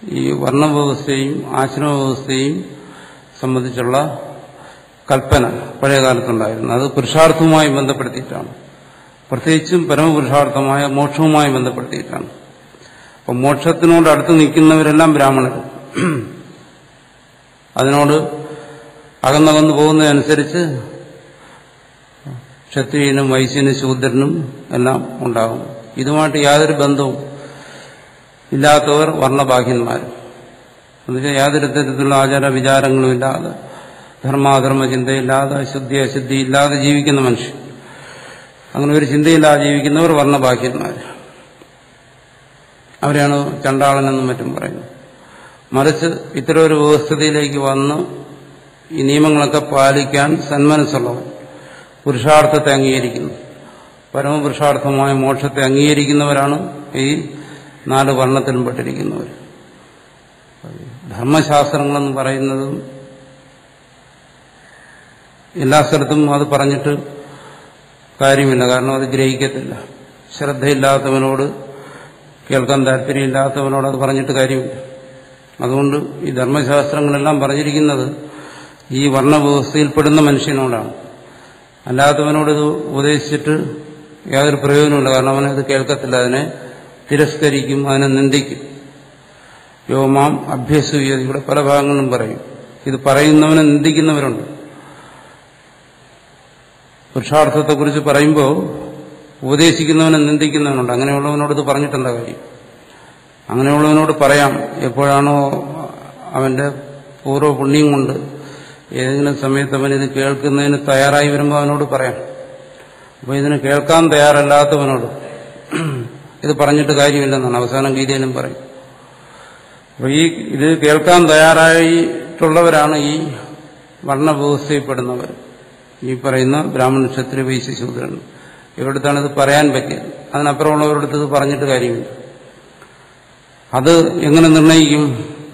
ഈ വർണ്ണവ്യവസ്ഥയും ആശ്രമവ്യവസ്ഥയും സംബന്ധിച്ചുള്ള കൽപ്പന പഴയകാലത്തുണ്ടായിരുന്നു. അത് പുരുഷാർത്ഥവുമായി ബന്ധപ്പെടുത്തിയിട്ടാണ്, പ്രത്യേകിച്ചും പരമപുരുഷാർത്ഥമായ മോക്ഷവുമായി ബന്ധപ്പെടുത്തിയിട്ടാണ്. അപ്പം മോക്ഷത്തിനോട് അടുത്ത് നിൽക്കുന്നവരെല്ലാം ബ്രാഹ്മണർ. അതിനോട് അകന്നകന്നു പോകുന്നതനുസരിച്ച് ക്ഷത്രിയനും വൈശ്യനും ശൂദ്രനും എല്ലാം ഉണ്ടാകും. ഇതുമായിട്ട് യാതൊരു ബന്ധവും ഇല്ലാത്തവർ വർണ്ണബാഹ്യന്മാർ. എന്നുവെച്ചാൽ യാതൊരു തരത്തിലുള്ള ആചാര വിചാരങ്ങളും ഇല്ലാതെ, ധർമാധർമ്മ ചിന്തയില്ലാതെ, ശുദ്ധി അശുദ്ധി ഇല്ലാതെ ജീവിക്കുന്ന മനുഷ്യൻ. അങ്ങനെ ഒരു ചിന്തയില്ലാതെ ജീവിക്കുന്നവർ വർണ്ണബാഹ്യന്മാർ. അവരെയാണ് ചണ്ടാളനെന്നും മറ്റും പറയുന്നത്. മറിച്ച് ഇത്തരം ഒരു വ്യവസ്ഥിതിയിലേക്ക് വന്ന് ഈ നിയമങ്ങളൊക്കെ പാലിക്കാൻ സന്മനസ്സുള്ളവർ പുരുഷാർത്ഥത്തെ അംഗീകരിക്കുന്നു, പരമപുരുഷാർത്ഥമായ മോക്ഷത്തെ അംഗീകരിക്കുന്നവരാണ് ഈ 4 വർണ്ണത്തിലും പെട്ടിരിക്കുന്നവർ. ധർമ്മശാസ്ത്രങ്ങളെന്ന് പറയുന്നതും എല്ലാ സ്ഥലത്തും അത് പറഞ്ഞിട്ട് കാര്യമില്ല. കാരണം അത് ഗ്രഹിക്കത്തില്ല. ശ്രദ്ധയില്ലാത്തവനോട്, കേൾക്കാൻ താല്പര്യമില്ലാത്തവനോട് അത് പറഞ്ഞിട്ട് കാര്യമില്ല. അതുകൊണ്ട് ഈ ധർമ്മശാസ്ത്രങ്ങളെല്ലാം പറഞ്ഞിരിക്കുന്നത് ഈ വർണ്ണവ്യവസ്ഥയിൽപ്പെടുന്ന മനുഷ്യനോടാണ്. അല്ലാത്തവനോടിത് ഉപദേശിച്ചിട്ട് യാതൊരു പ്രയോജനമില്ല. കാരണം അവനത് കേൾക്കത്തില്ല, അതിനെ തിരസ്കരിക്കും, അതിനെ നിന്ദിക്കും. യോമാം അഭ്യസൂയ, ഇവിടെ പല ഭാഗങ്ങളിലും പറയും. ഇത് പറയുന്നവനെ നിന്ദിക്കുന്നവരുണ്ട്. പുരുഷാർത്ഥത്തെക്കുറിച്ച് പറയുമ്പോൾ ഉപദേശിക്കുന്നവനെ നിന്ദിക്കുന്നവനുണ്ട്. അങ്ങനെയുള്ളവനോട് ഇത് പറഞ്ഞിട്ടെന്താ കാര്യം? അങ്ങനെയുള്ളവനോട് പറയാം. എപ്പോഴാണോ അവന്റെ പൂർവ്വപുണ്യം കൊണ്ട് ഏതെങ്കിലും സമയത്ത് അവൻ ഇത് കേൾക്കുന്നതിന് തയ്യാറായി വരുമ്പോൾ അവനോട് പറയാം. അപ്പോൾ ഇതിന് കേൾക്കാൻ തയ്യാറല്ലാത്തവനോട് ഇത് പറഞ്ഞിട്ട് കാര്യമില്ലെന്നാണ് അവസാനം ഗീതയിലും പറയും. അപ്പോൾ ഇത് കേൾക്കാൻ തയ്യാറായിട്ടുള്ളവരാണ് ഈ വർണ്ണവ്യവസ്ഥയിൽപ്പെടുന്നവർ, ഈ പറയുന്ന ബ്രാഹ്മണ, ക്ഷത്രിയ, വൈശ്യ, ശൂദ്രൻ. ഇവരുടെടുത്താണ് ഇത് പറയാൻ പറ്റിയത്. അതിനപ്പുറമുള്ളവരുടെ ഇത് പറഞ്ഞിട്ട് കാര്യമില്ല. അത് എങ്ങനെ നിർണ്ണയിക്കും?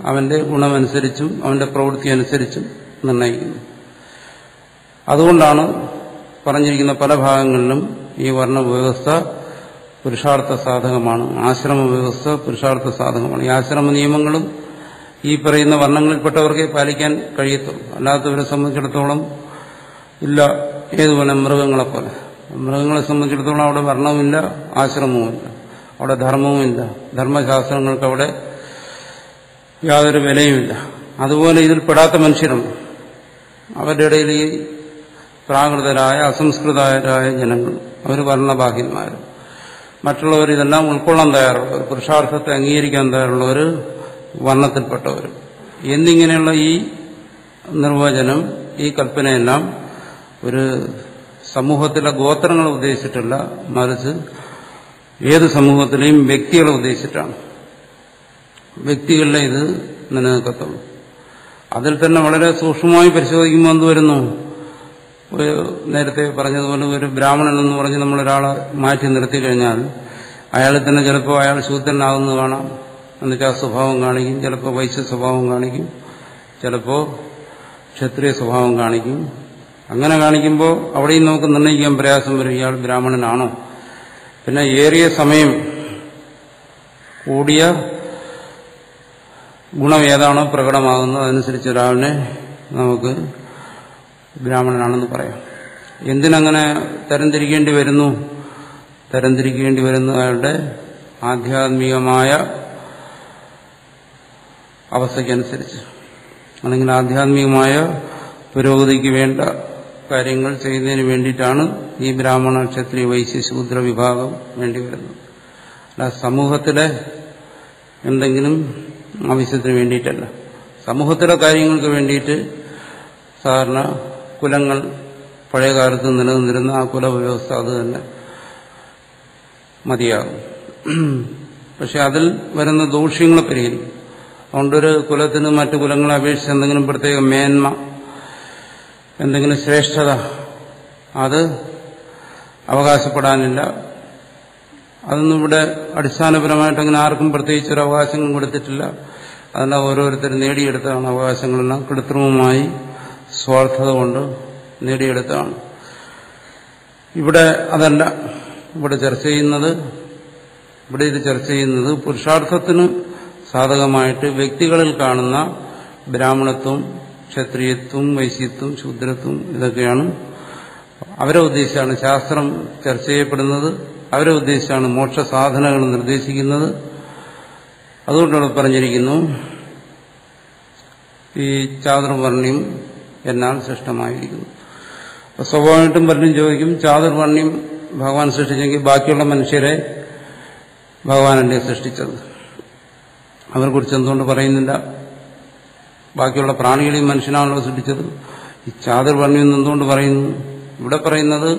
അവന്റെ ഗുണമനുസരിച്ചും അവന്റെ പ്രവൃത്തി അനുസരിച്ചും നിർണ്ണയിക്കുന്നു. അതുകൊണ്ടാണ് പറഞ്ഞിരിക്കുന്ന പല ഭാഗങ്ങളിലും ഈ വർണ്ണവ്യവസ്ഥ പുരുഷാർത്ഥ സാധകമാണ്, ആശ്രമ വ്യവസ്ഥ പുരുഷാർത്ഥ സാധകമാണ്. ഈ ആശ്രമ നിയമങ്ങളും ഈ പറയുന്ന വർണ്ണങ്ങളിൽപ്പെട്ടവർക്കേ പാലിക്കാൻ കഴിയത്തുള്ളൂ. അല്ലാത്തവരെ സംബന്ധിച്ചിടത്തോളം ഇല്ല. ഏതുപോലെ മൃഗങ്ങളെപ്പോലെ. മൃഗങ്ങളെ സംബന്ധിച്ചിടത്തോളം അവിടെ വർണ്ണവുമില്ല, ആശ്രമവുമില്ല, അവിടെ ധർമ്മവുമില്ല, ധർമ്മശാസ്ത്രങ്ങൾക്ക് അവിടെ യാതൊരു വിലയുമില്ല. അതുപോലെ ഇതിൽ പെടാത്ത മനുഷ്യരുണ്ട്. അവരുടെ ഇടയിൽ ഈ പ്രാകൃതരായ, അസംസ്കൃതരായ ജനങ്ങൾ, അവർ വർണ്ണബാഹ്യന്മാർ. മറ്റുള്ളവർ ഇതെല്ലാം ഉൾക്കൊള്ളാൻ തയ്യാറുള്ളവർ, പുരുഷാർത്ഥത്തെ അംഗീകരിക്കാൻ തയ്യാറുള്ളവർ, വർണ്ണത്തിൽപ്പെട്ടവർ എന്നിങ്ങനെയുള്ള ഈ നിർവചനം, ഈ കൽപ്പനയെല്ലാം ഒരു സമൂഹത്തിലെ ഗോത്രങ്ങളെ ഉദ്ദേശിച്ചിട്ടല്ല, മറിച്ച് ഏത് സമൂഹത്തിലെയും വ്യക്തികളെ ഉദ്ദേശിച്ചിട്ടാണ്. വ്യക്തികളിലെ ഇത് നിലനിൽക്കത്തുള്ളൂ. അതിൽ തന്നെ വളരെ സൂക്ഷ്മമായി പരിശോധിക്കുമ്പോൾ എന്ത് വരുന്നു? നേരത്തെ പറഞ്ഞതുപോലെ ഒരു ബ്രാഹ്മണൻ എന്ന് പറഞ്ഞ് നമ്മളൊരാളെ മാറ്റി നിർത്തി കഴിഞ്ഞാൽ അയാളിൽ തന്നെ ചിലപ്പോൾ അയാൾ ശൂദ്രനാകുന്നത് കാണാം. എന്നുവെച്ചാൽ സ്വഭാവം കാണിക്കും, ചിലപ്പോൾ വൈശ്യ സ്വഭാവം കാണിക്കും, ചിലപ്പോൾ ക്ഷത്രിയ സ്വഭാവം കാണിക്കും. അങ്ങനെ കാണിക്കുമ്പോൾ അവിടെയും നമുക്ക് നിർണ്ണയിക്കാൻ പ്രയാസം വരും, ഇയാൾ ബ്രാഹ്മണനാണോ. പിന്നെ ഏറിയ സമയം കൂടിയ ഗുണം ഏതാണോ പ്രകടമാകുന്നത് അതനുസരിച്ച് ഒരാളിനെ നമുക്ക് ബ്രാഹ്മണനാണെന്ന് പറയാം. എന്തിനങ്ങനെ തരംതിരിക്കേണ്ടി വരുന്നു? തരംതിരിക്കേണ്ടി വരുന്നു അയാളുടെ ആധ്യാത്മികമായ അവസ്ഥയ്ക്കനുസരിച്ച്, അല്ലെങ്കിൽ ആധ്യാത്മികമായ പുരോഗതിക്ക് വേണ്ട കാര്യങ്ങൾ ചെയ്യുന്നതിന് വേണ്ടിയിട്ടാണ് ഈ ബ്രാഹ്മണ ക്ഷത്രിയ വൈശ്യ ശൂദ്ര വിഭാഗം വേണ്ടി വരുന്നത്. അല്ല സമൂഹത്തിലെ എന്തെങ്കിലും ആവശ്യത്തിന് വേണ്ടിയിട്ടല്ല. സമൂഹത്തിലെ കാര്യങ്ങൾക്ക് വേണ്ടിയിട്ട് സാധാരണ കുലങ്ങൾ പഴയകാലത്ത് നിലനിന്നിരുന്ന ആ കുലവ്യവസ്ഥ അത് തന്നെ മതിയാകും. പക്ഷെ അതിൽ വരുന്ന ദൂഷ്യങ്ങളെ പരിഹരിക്കും. അതുകൊണ്ടൊരു കുലത്തിന് മറ്റു കുലങ്ങളെ അപേക്ഷിച്ച് എന്തെങ്കിലും പ്രത്യേക മേന്മ, എന്തെങ്കിലും ശ്രേഷ്ഠത അത് അവകാശപ്പെടാനില്ല. അതൊന്നും ഇവിടെ അടിസ്ഥാനപരമായിട്ട് അങ്ങനെ ആർക്കും പ്രത്യേകിച്ചൊരു അവകാശങ്ങളും കൊടുത്തിട്ടില്ല. അതെല്ലാം ഓരോരുത്തർ നേടിയെടുത്താണ്. അവകാശങ്ങളെല്ലാം കൃത്രിമമായി സ്വാർത്ഥത കൊണ്ട് നേടിയെടുത്താണ്. ഇവിടെ അതല്ല. ഇവിടെ ഇത് ചർച്ച ചെയ്യുന്നത് പുരുഷാർത്ഥത്തിന് സാധകമായിട്ട് വ്യക്തികളിൽ കാണുന്ന ബ്രാഹ്മണത്വം, ക്ഷത്രിയത്വം, വൈശ്യത്വം, ശൂദ്രത്വം ഇതൊക്കെയാണ്. അവരെ ഉദ്ദേശിച്ചാണ് ശാസ്ത്രം ചർച്ച ചെയ്യപ്പെടുന്നത്. അവരെ ഉദ്ദേശിച്ചാണ് മോക്ഷ സാധനകൾ നിർദ്ദേശിക്കുന്നത്. അതുകൊണ്ടാണ് പറഞ്ഞിരിക്കുന്നു ഈ ചാതുർവർണ്ണ്യം എന്നാൽ സൃഷ്ടമായിരിക്കുന്നു. സ്വാഭാവികമായിട്ടും പലരും ചോദിക്കും, ചാതുർവർണ്ണ്യം ഭഗവാൻ സൃഷ്ടിച്ചെങ്കിൽ ബാക്കിയുള്ള മനുഷ്യരെ ഭഗവാനല്ലേ സൃഷ്ടിച്ചത്? അവരെക്കുറിച്ച് എന്തുകൊണ്ട് പറയുന്നില്ല? ബാക്കിയുള്ള പ്രാണികളെയും മനുഷ്യനാണല്ലോ സൃഷ്ടിച്ചത്. ഈ ചാതുർവർണ്ണ്യം എന്തുകൊണ്ട് പറയുന്നു? ഇവിടെ പറയുന്നത്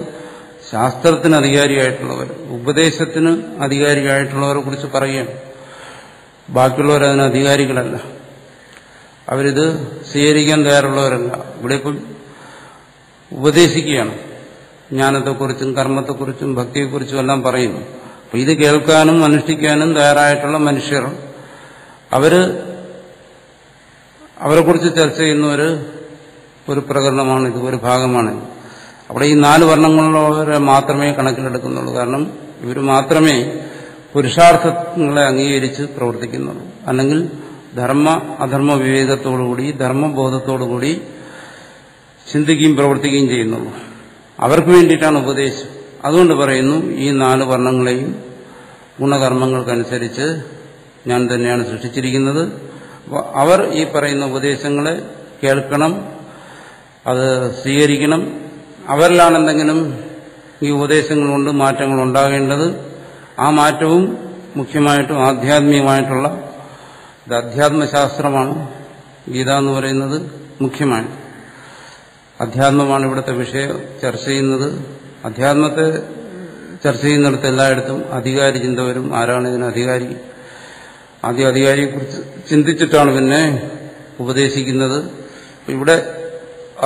ശാസ്ത്രത്തിന് അധികാരിയായിട്ടുള്ളവർ, ഉപദേശത്തിന് അധികാരിയായിട്ടുള്ളവരെ കുറിച്ച് പറയുകയാണ്. ബാക്കിയുള്ളവരതിന് അധികാരികളല്ല, അവരിത് സ്വീകരിക്കാൻ തയ്യാറുള്ളവരല്ല. ഇവിടെ ഇപ്പം ഉപദേശിക്കുകയാണ്. ജ്ഞാനത്തെക്കുറിച്ചും കർമ്മത്തെക്കുറിച്ചും ഭക്തിയെക്കുറിച്ചും എല്ലാം പറയുന്നു. അപ്പം ഇത് കേൾക്കാനും അനുഷ്ഠിക്കാനും തയ്യാറായിട്ടുള്ള മനുഷ്യർ, അവരെക്കുറിച്ച് ചർച്ച ചെയ്യുന്ന ഒരു പ്രകരണമാണിത്, ഒരു ഭാഗമാണിത്. അവിടെ ഈ 4 വർണ്ണങ്ങളുള്ളവരെ മാത്രമേ കണക്കിലെടുക്കുന്നുള്ളൂ. കാരണം ഇവർ മാത്രമേ പുരുഷാർത്ഥങ്ങളെ അംഗീകരിച്ച് പ്രവർത്തിക്കുന്നുള്ളൂ. അല്ലെങ്കിൽ ധർമ്മ അധർമ്മ വിവേകത്തോടുകൂടി, ധർമ്മബോധത്തോടുകൂടി ചിന്തിക്കുകയും പ്രവർത്തിക്കുകയും ചെയ്യുന്നുള്ളൂ. അവർക്ക് വേണ്ടിയിട്ടാണ് ഉപദേശം. അതുകൊണ്ട് പറയുന്നു ഈ 4 വർണ്ണങ്ങളെയും ഗുണകർമ്മങ്ങൾക്കനുസരിച്ച് ഞാൻ തന്നെയാണ് സൃഷ്ടിച്ചിരിക്കുന്നത്. അവർ ഈ പറയുന്ന ഉപദേശങ്ങളെ കേൾക്കണം, അത് സ്വീകരിക്കണം. അവരിലാണ് എന്തെങ്കിലും ഈ ഉപദേശങ്ങൾ കൊണ്ട് മാറ്റങ്ങൾ ഉണ്ടാകേണ്ടത്. ആ മാറ്റവും മുഖ്യമായിട്ടും ആധ്യാത്മികമായിട്ടുള്ള, ഇത് അധ്യാത്മശാസ്ത്രമാണ് ഗീത എന്ന് പറയുന്നത്. മുഖ്യമാണ് അധ്യാത്മമാണ് ഇവിടുത്തെ വിഷയം ചർച്ച ചെയ്യുന്നത്. അധ്യാത്മത്തെ ചർച്ച ചെയ്യുന്നിടത്ത് എല്ലായിടത്തും അധികാരി ചിന്ത വരും. ആരാണ് ഇതിന് അധികാരി? ആദ്യം അധികാരിയെക്കുറിച്ച് ചിന്തിച്ചിട്ടാണ് പിന്നെ ഉപദേശിക്കുന്നത്. ഇവിടെ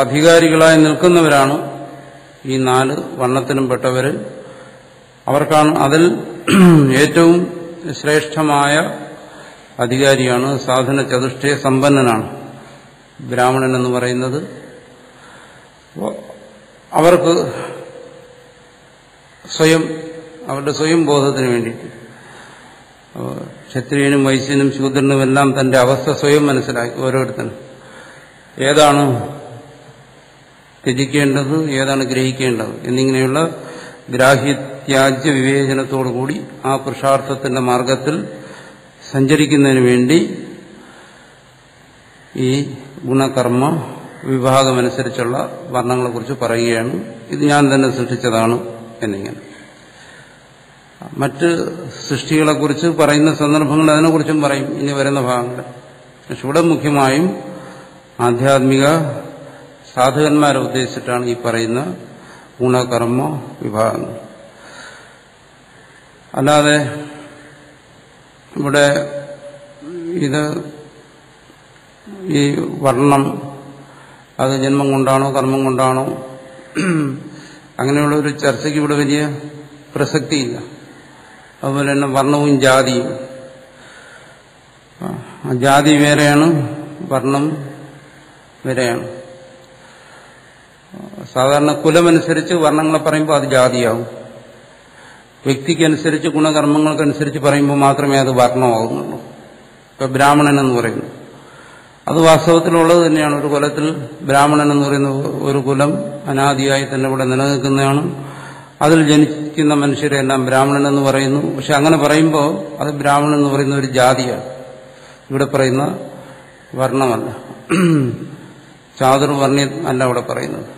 അധികാരികളായി നിൽക്കുന്നവരാണ് ഈ 4 വർണ്ണത്തിനും പെട്ടവർ. അവർക്കാണ് അതിൽ ഏറ്റവും ശ്രേഷ്ഠമായ അധികാരിയാണ്, സാധന ചതുഷ്ടയ സമ്പന്നനാണ് ബ്രാഹ്മണൻ എന്ന് പറയുന്നത്. അവർക്ക് അവരുടെ സ്വയം ബോധത്തിന് വേണ്ടിയിട്ട് ക്ഷത്രിയനും വൈശ്യനും ശൂദ്രനും എല്ലാം തന്റെ അവസ്ഥ സ്വയം മനസ്സിലാക്കി ഓരോരുത്തരും ഏതാണ് ത്യജിക്കേണ്ടത്, ഏതാണ് ഗ്രഹിക്കേണ്ടത് എന്നിങ്ങനെയുള്ള ഗ്രാഹ്യത്യാജ്യ വിവേചനത്തോടുകൂടി ആ പുരുഷാർത്ഥത്തിന്റെ മാർഗത്തിൽ സഞ്ചരിക്കുന്നതിന് വേണ്ടി ഈ ഗുണകർമ്മ വിഭാഗമനുസരിച്ചുള്ള വർണ്ണങ്ങളെക്കുറിച്ച് പറയുകയാണ്. ഇത് ഞാൻ തന്നെ സൃഷ്ടിച്ചതാണ് എന്നിങ്ങനെ. മറ്റ് സൃഷ്ടികളെക്കുറിച്ച് പറയുന്ന സന്ദർഭങ്ങൾ അതിനെക്കുറിച്ചും പറയും ഇനി വരുന്ന ഭാഗങ്ങൾ. പക്ഷെ ഇവിടെ മുഖ്യമായും ആധ്യാത്മിക സാധകന്മാരെ ഉദ്ദേശിച്ചിട്ടാണ് ഈ പറയുന്ന ഗുണകർമ്മ വിഭാഗങ്ങൾ. അല്ലാതെ ഇവിടെ ഇത് ഈ വർണ്ണം അത് ജന്മം കൊണ്ടാണോ കർമ്മം കൊണ്ടാണോ അങ്ങനെയുള്ള ഒരു ചർച്ചയ്ക്ക് ഇവിടെ വലിയ പ്രസക്തിയില്ല. അതുപോലെ തന്നെ വർണ്ണവും ജാതിയും, ജാതി വേറെയാണ്, വർണ്ണം വേറെയാണ്. സാധാരണ കുലമനുസരിച്ച് വർണ്ണങ്ങളെ പറയുമ്പോൾ അത് ജാതിയാവും. വ്യക്തിക്കനുസരിച്ച് ഗുണകർമ്മങ്ങൾക്കനുസരിച്ച് പറയുമ്പോൾ മാത്രമേ അത് വർണ്ണമാകുന്നുള്ളൂ. ഇപ്പൊ ബ്രാഹ്മണൻ എന്ന് പറയുന്നു, അത് വാസ്തവത്തിലുള്ളത് തന്നെയാണ്. ഒരു കുലത്തിൽ ബ്രാഹ്മണൻ എന്ന് പറയുന്ന ഒരു കുലം അനാദിയായി തന്നെ ഇവിടെ നിലനിൽക്കുന്നതാണ്. അതിൽ ജനിക്കുന്ന മനുഷ്യരെല്ലാം ബ്രാഹ്മണൻ എന്ന് പറയുന്നു. പക്ഷെ അങ്ങനെ പറയുമ്പോൾ അത് ബ്രാഹ്മണൻ എന്ന് പറയുന്ന ഒരു ജാതിയാണ്. ഇവിടെ പറയുന്ന വർണ്ണമല്ല, ചാതുർവർണ്ണ്യം അല്ല ഇവിടെ പറയുന്നത്.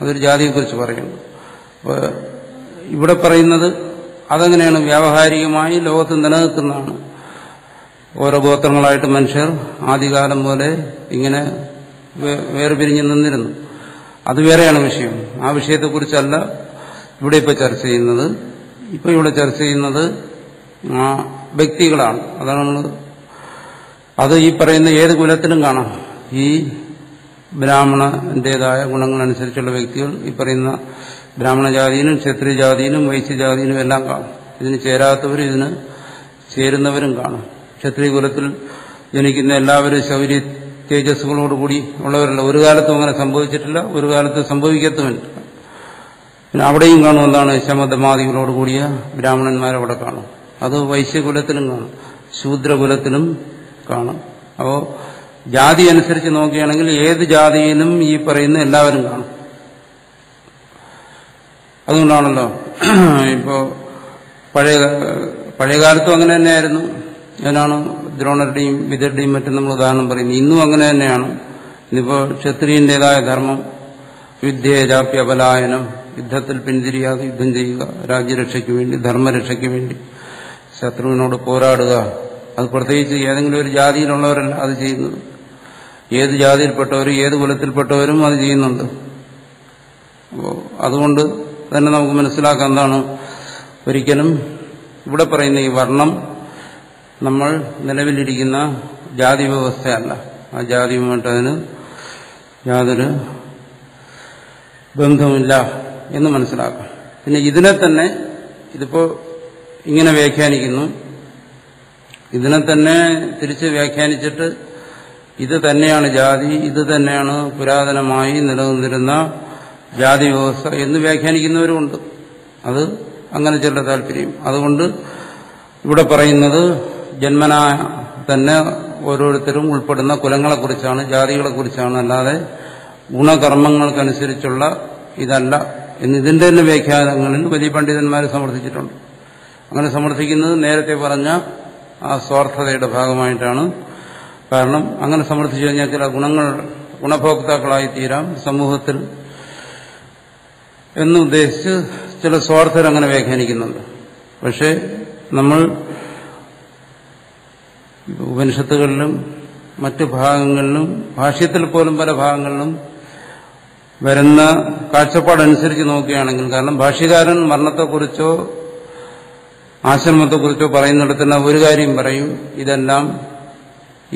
അതൊരു ജാതിയെക്കുറിച്ച് പറയുന്നു. അപ്പോൾ ഇവിടെ പറയുന്നത് അതെങ്ങനെയാണ് വ്യാവഹാരികമായി ലോകത്ത് നിലനിൽക്കുന്നതാണ്. ഓരോ ഗോത്രങ്ങളായിട്ട് മനുഷ്യർ ആദ്യകാലം പോലെ ഇങ്ങനെ വേർപിരിഞ്ഞ് നിന്നിരുന്നു. അത് വേറെയാണ് വിഷയം. ആ വിഷയത്തെക്കുറിച്ചല്ല ഇവിടെ ഇപ്പോൾ ചർച്ച ചെയ്യുന്നത്. ഇപ്പോൾ ഇവിടെ ചർച്ച ചെയ്യുന്നത് ആ വ്യക്തികളാണ്. അതാണ് നമ്മൾ അത് ഈ പറയുന്ന ഏത് കുലത്തിലും കാണാം. ഈ ബ്രാഹ്മണന്റേതായ ഗുണങ്ങളനുസരിച്ചുള്ള വ്യക്തികൾ ഈ പറയുന്ന ബ്രാഹ്മണജാതിയിലും ക്ഷത്രിയജാതിയിലും വൈശ്യജാതിയിലും എല്ലാം കാണും. ഇതിന് ചേരാത്തവരും ഇതിന് ചേരുന്നവരും കാണും. ക്ഷത്രിയ കുലത്തിൽ ജനിക്കുന്ന എല്ലാവരും ശൗര്യ തേജസ്സുകളോടുകൂടി ഉള്ളവരല്ല. ഒരു കാലത്തും അങ്ങനെ സംഭവിച്ചിട്ടില്ല, ഒരു കാലത്ത് സംഭവിക്കത്തുമില്ല. പിന്നെ അവിടെയും കാണും എന്താണ് ശമദമാദികളോടുകൂടിയ ബ്രാഹ്മണന്മാരവിടെ കാണും. അത് വൈശ്യകുലത്തിലും കാണും, ശൂദ്രകുലത്തിലും കാണും. അപ്പോൾ ജാതി അനുസരിച്ച് നോക്കുകയാണെങ്കിൽ ഏത് ജാതിയിലും ഈ പറയുന്ന എല്ലാവരും കാണും. അതുകൊണ്ടാണല്ലോ ഇപ്പോൾ പഴയകാലത്തും അങ്ങനെ തന്നെയായിരുന്നു. അതിനാണ് ദ്രോണരുടെയും വിദരുടെയും മറ്റും നമ്മൾ ഉദാഹരണം പറയുന്നത്. ഇന്നും അങ്ങനെ തന്നെയാണ്. ഇന്നിപ്പോൾ ക്ഷത്രിയന്റേതായ ധർമ്മം യുദ്ധേജാപ്യ അപലായനം, യുദ്ധത്തിൽ പിന്തിരിയാതെ യുദ്ധം ചെയ്യുക, രാജ്യരക്ഷയ്ക്ക് വേണ്ടി ധർമ്മരക്ഷയ്ക്ക് വേണ്ടി ശത്രുവിനോട് പോരാടുക. അത് പ്രത്യേകിച്ച് ഏതെങ്കിലും ഒരു ജാതിയിലുള്ളവരല്ല അത് ചെയ്യുന്നത്. ഏത് ജാതിയിൽപ്പെട്ടവരും ഏത് കുലത്തിൽപ്പെട്ടവരും അത് ചെയ്യുന്നുണ്ട്. അപ്പോൾ അതുകൊണ്ട് തന്നെ നമുക്ക് മനസ്സിലാക്കാം എന്താണ് ഒരിക്കലും ഇവിടെ പറയുന്ന ഈ വർണ്ണം നമ്മൾ നിലവിലിരിക്കുന്ന ജാതി വ്യവസ്ഥയല്ല. ആ ജാതിയുമായിട്ട് അതിന് യാതൊരു ബന്ധമില്ല എന്ന് മനസ്സിലാക്കാം. പിന്നെ ഇതിനെ തന്നെ ഇതിപ്പോ ഇങ്ങനെ വ്യാഖ്യാനിക്കുന്നു, ഇതിനെ തന്നെ തിരിച്ച് വ്യാഖ്യാനിച്ചിട്ട് ഇത് തന്നെയാണ് ജാതി, ഇത് തന്നെയാണ് പുരാതനമായി നിലനിന്നിരുന്ന ജാതി വ്യവസ്ഥ എന്ന് വ്യാഖ്യാനിക്കുന്നവരുമുണ്ട്. അത് അങ്ങനെ ചില താല്പര്യം. അതുകൊണ്ട് ഇവിടെ പറയുന്നത് ജന്മനാ തന്നെ ഓരോരുത്തരും ഉൾപ്പെടുന്ന കുലങ്ങളെക്കുറിച്ചാണ്, ജാതികളെക്കുറിച്ചാണ്, അല്ലാതെ ഗുണകർമ്മങ്ങൾക്കനുസരിച്ചുള്ള ഇതല്ല എന്നിതിന്റെ തന്നെ വ്യാഖ്യാനങ്ങളിൽ വലിയ പണ്ഡിതന്മാർ സമർത്ഥിച്ചിട്ടുണ്ട്. അങ്ങനെ സമർത്ഥിക്കുന്നത് നേരത്തെ പറഞ്ഞ ആ സ്വാർത്ഥതയുടെ ഭാഗമായിട്ടാണ്. കാരണം അങ്ങനെ സമർത്ഥിച്ചു കഴിഞ്ഞാൽ ചില ഗുണഭോക്താക്കളായി തീരാം സമൂഹത്തിൽ എന്നുദ്ദേശിച്ച് ചില സ്വാർത്ഥർ അങ്ങനെ വ്യാഖ്യാനിക്കുന്നുണ്ട്. പക്ഷെ നമ്മൾ ഉപനിഷത്തുകളിലും മറ്റു ഭാഗങ്ങളിലും ഭാഷ്യത്തിൽ പോലും പല ഭാഗങ്ങളിലും വരുന്ന കാഴ്ചപ്പാടനുസരിച്ച് നോക്കുകയാണെങ്കിൽ, കാരണം ഭാഷ്യകാരൻ വർണ്ണത്തെക്കുറിച്ചോ ആശ്രമത്തെക്കുറിച്ചോ പറയുന്നിടത്തുള്ള ഒരു കാര്യം പറയും, ഇതെല്ലാം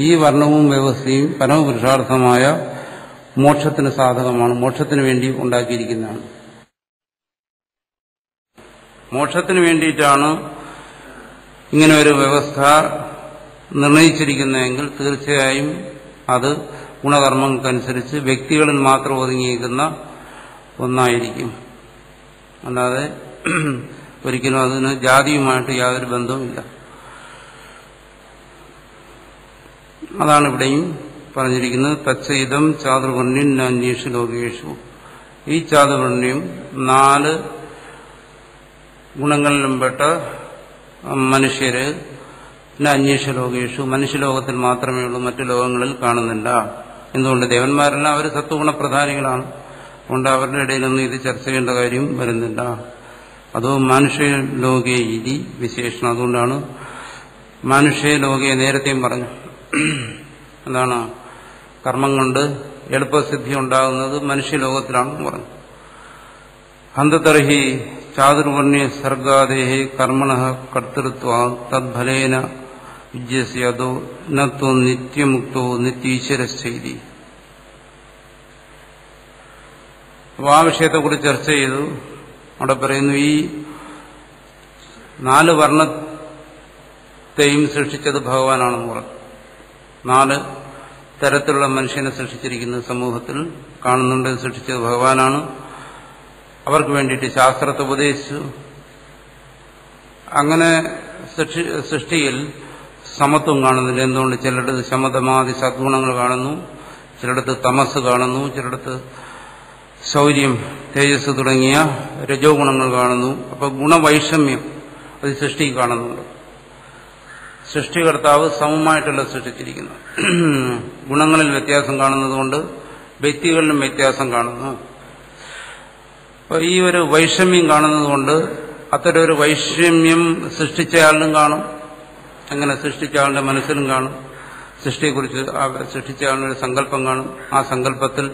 ഈ വർണ്ണവും വ്യവസ്ഥയും പരമപുരുഷാർത്ഥമായ മോക്ഷത്തിന് സാധകമാണ്, മോക്ഷത്തിന് വേണ്ടി ഉണ്ടാക്കിയിരിക്കുന്നതാണ്. മോക്ഷത്തിന് വേണ്ടിയിട്ടാണ് ഇങ്ങനെ ഒരു വ്യവസ്ഥ നിർണയിച്ചിരിക്കുന്നതെങ്കിൽ തീർച്ചയായും അത് ഗുണകർമ്മങ്ങൾക്കനുസരിച്ച് വ്യക്തികളിൽ മാത്രം ഒതുങ്ങിയിരിക്കുന്ന ഒന്നായിരിക്കും. അല്ലാതെ ഒരിക്കലും അതിന് ജാതിയുമായിട്ട് യാതൊരു ബന്ധവുമില്ല. അതാണ് ഇവിടെയും പറഞ്ഞിരിക്കുന്നത്. തച്ചയിതം ചാതുർവർണ്ണ്യം നാന്യേഷു ലോകേഷു. ഈ ചാതുർവർണ്ണ്യം 4 ഗുണങ്ങളിലും പെട്ട മനുഷ്യര് അന്വേഷ ലോകേഷു മനുഷ്യലോകത്തിൽ മാത്രമേ ഉള്ളൂ, മറ്റു ലോകങ്ങളിൽ കാണുന്നില്ല. എന്തുകൊണ്ട്? ദേവന്മാരെല്ലാം അവർ സത്വഗുണപ്രധാനികളാണ്. അതുകൊണ്ട് അവരുടെ ഇടയിലൊന്നും ഇത് ചർച്ച ചെയ്യേണ്ട കാര്യം വരുന്നില്ല. അതോ മനുഷ്യലോകേ ഇതി വിശേഷണം. അതുകൊണ്ടാണ് മനുഷ്യലോകയെ നേരത്തെയും പറഞ്ഞു. എന്താണ്? കർമ്മം കൊണ്ട് എളുപ്പസിദ്ധി ഉണ്ടാകുന്നത് മനുഷ്യലോകത്തിലാണെന്ന് പറഞ്ഞു. ഹന്തതർഹി ചാതുർവർണ്ണ്യ സർഗാദേഹി കർമ്മണ കർത്തൃത്വ തദ്ഫലേന യുജ്യസ്യ അതോ നത്വ നിത്യമുക്തോ നിത്യീശ്വരശ്ചൈതി. അപ്പോൾ ആ വിഷയത്തെക്കുറിച്ച് ചർച്ച ചെയ്തു. അവിടെ പറയുന്നു, ഈ 4 വർണ്ണത്തെയും സൃഷ്ടിച്ചത് ഭഗവാനാണെന്ന് പറഞ്ഞു. 4 തരത്തിലുള്ള മനുഷ്യനെ സൃഷ്ടിച്ചിരിക്കുന്നത് സമൂഹത്തിൽ കാണുന്നുണ്ട്. സൃഷ്ടിച്ചത് ഭഗവാനാണ്. അവർക്ക് വേണ്ടിയിട്ട് ശാസ്ത്രത്തെ ഉപദേശിച്ചു. അങ്ങനെ സൃഷ്ടിയിൽ സമത്വം കാണുന്നില്ല. എന്തുകൊണ്ട്? ചിലയിടത്ത് ശമതമാതി സദ്ഗുണങ്ങൾ കാണുന്നു, ചിലയിടത്ത് തമസ് കാണുന്നു, ചിലയിടത്ത് ശൗര്യം, തേജസ് തുടങ്ങിയ രജോ ഗുണങ്ങൾ കാണുന്നു. അപ്പൊ ഗുണവൈഷമ്യം അത് സൃഷ്ടി കാണുന്നുണ്ട്. സൃഷ്ടികർത്താവ് സമമായിട്ടല്ല സൃഷ്ടിച്ചിരിക്കുന്നത്. ഗുണങ്ങളിൽ വ്യത്യാസം കാണുന്നതുകൊണ്ട് വ്യക്തികളിലും വ്യത്യാസം കാണുന്നു. അപ്പൊ ഈ ഒരു വൈഷമ്യം കാണുന്നതുകൊണ്ട് അത്തരം ഒരു വൈഷമ്യം സൃഷ്ടിച്ചയാളിനും കാണും. അങ്ങനെ സൃഷ്ടിച്ച ആളുടെ മനസ്സിലും കാണും. സൃഷ്ടിയെക്കുറിച്ച് സൃഷ്ടിച്ച ആളിനൊരു സങ്കല്പം കാണും. ആ സങ്കല്പത്തിൽ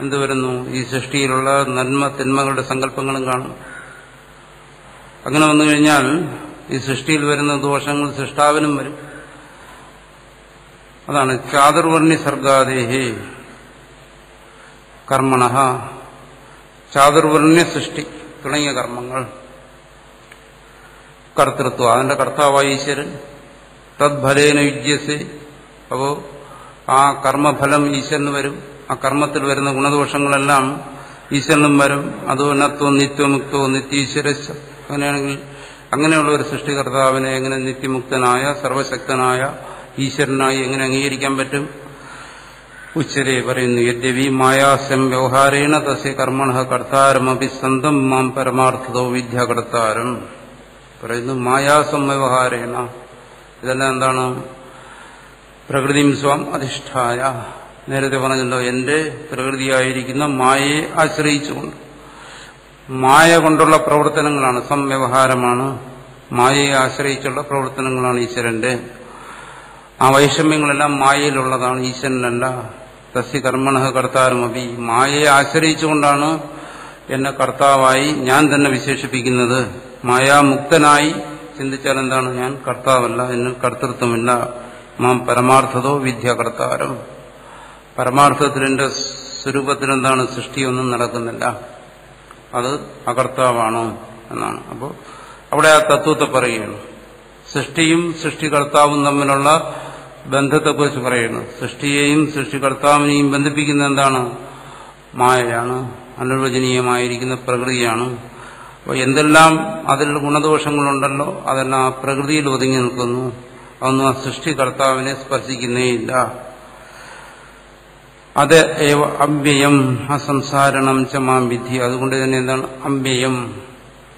എന്തുവരുന്നു? ഈ സൃഷ്ടിയിലുള്ള നന്മ തിന്മകളുടെ സങ്കല്പങ്ങളും കാണും. അങ്ങനെ വന്നു കഴിഞ്ഞാൽ ഈ സൃഷ്ടിയിൽ വരുന്ന ദോഷങ്ങൾ സൃഷ്ടാവിനും വരും. അതാണ് ചാതുർവർണ്ണി സർഗാദേഹേ കർമ്മണഃ, ചാതുർവർണ്ണ്യ സൃഷ്ടി തുടങ്ങിയ കർമ്മങ്ങൾ. കർത്തൃത്വം, അതിന്റെ കർത്താവായ ഈശ്വരൻ. തദ്ഫലേന യുജ്യസേ, അപ്പോ ആ കർമ്മഫലം ഈശ്വരന് വരും. ആ കർമ്മത്തിൽ വരുന്ന ഗുണദോഷങ്ങളെല്ലാം ഈശ്വരനും വരും. അതോ നത്വം നിത്യമുക്തോ നിത്യീശ്വര. അങ്ങനെയാണെങ്കിൽ അങ്ങനെയുള്ള ഒരു സൃഷ്ടികർത്താവിനെ എങ്ങനെ നിത്യമുക്തനായ സർവശക്തനായ ഈശ്വരനായി എങ്ങനെ അംഗീകരിക്കാൻ പറ്റും? ഉച്ചരെ പറയുന്നു, യദ്യപി മായാസ്യം വ്യവഹാരേണ തസ്യ കർമ്മണഃ കർത്താരമപി സന്തം മാം പരമാർത്ഥതോ വിദ്യാകർത്താരം. പറയുന്നു മായാസം വ്യവഹാരേണ. ഇതെല്ലാം എന്താണ്? പ്രകൃതിം സ്വം അധിഷ്ഠായ. നേരത്തെ പറഞ്ഞല്ലോ, എന്റെ പ്രകൃതിയായിരിക്കുന്ന മായയെ ആശ്രയിച്ചുകൊണ്ട്. മായ കൊണ്ടുള്ള പ്രവർത്തനങ്ങളാണ്, സംവ്യവഹാരമാണ്. മായയെ ആശ്രയിച്ചുള്ള പ്രവർത്തനങ്ങളാണ് ഈശ്വരന്റെ. ആ വൈഷമ്യങ്ങളെല്ലാം മായയിലുള്ളതാണ്, ഈശ്വരനല്ല. തസ്യ കർമ്മണഃ കർത്താരമപി. മായയെ ആശ്രയിച്ചുകൊണ്ടാണ് എന്നെ കർത്താവായി ഞാൻ തന്നെ വിശേഷിപ്പിക്കുന്നത്. മായാമുക്തനായി ചിന്തിച്ചാൽ എന്താണ്? ഞാൻ കർത്താവല്ല, എന്നിൽ കർത്തൃത്വമില്ല. മാം പരമാർത്ഥതോ വിദ്യാകർത്താരം. പരമാർത്ഥത്തിൽ എന്റെ സ്വരൂപത്തിലെന്താണ്? സൃഷ്ടിയൊന്നും നടക്കുന്നില്ല, അത് അകർത്താവാണോ എന്നാണ്. അപ്പോൾ അവിടെ ആ തത്വത്തെ പറയുകയാണ്. സൃഷ്ടിയും സൃഷ്ടികർത്താവും തമ്മിലുള്ള ബന്ധത്തെക്കുറിച്ച് പറയുന്നു. സൃഷ്ടിയെയും സൃഷ്ടികർത്താവിനെയും ബന്ധിപ്പിക്കുന്ന എന്താണ്? മായയാണ്, അനിർവചനീയമായിരിക്കുന്ന പ്രകൃതിയാണ്. അപ്പോൾ എന്തെല്ലാം അതിൽ ഗുണദോഷങ്ങളുണ്ടല്ലോ അതെല്ലാം ആ പ്രകൃതിയിൽ ഒതുങ്ങി നിൽക്കുന്നു. അതൊന്നും ആ സൃഷ്ടികർത്താവിനെ സ്പർശിക്കുന്നേയില്ല. അത് ഏവ അവ്യയം അസംസാരണം ച മാം വിധി. അതുകൊണ്ട് തന്നെ എന്താണ്? അവ്യയം,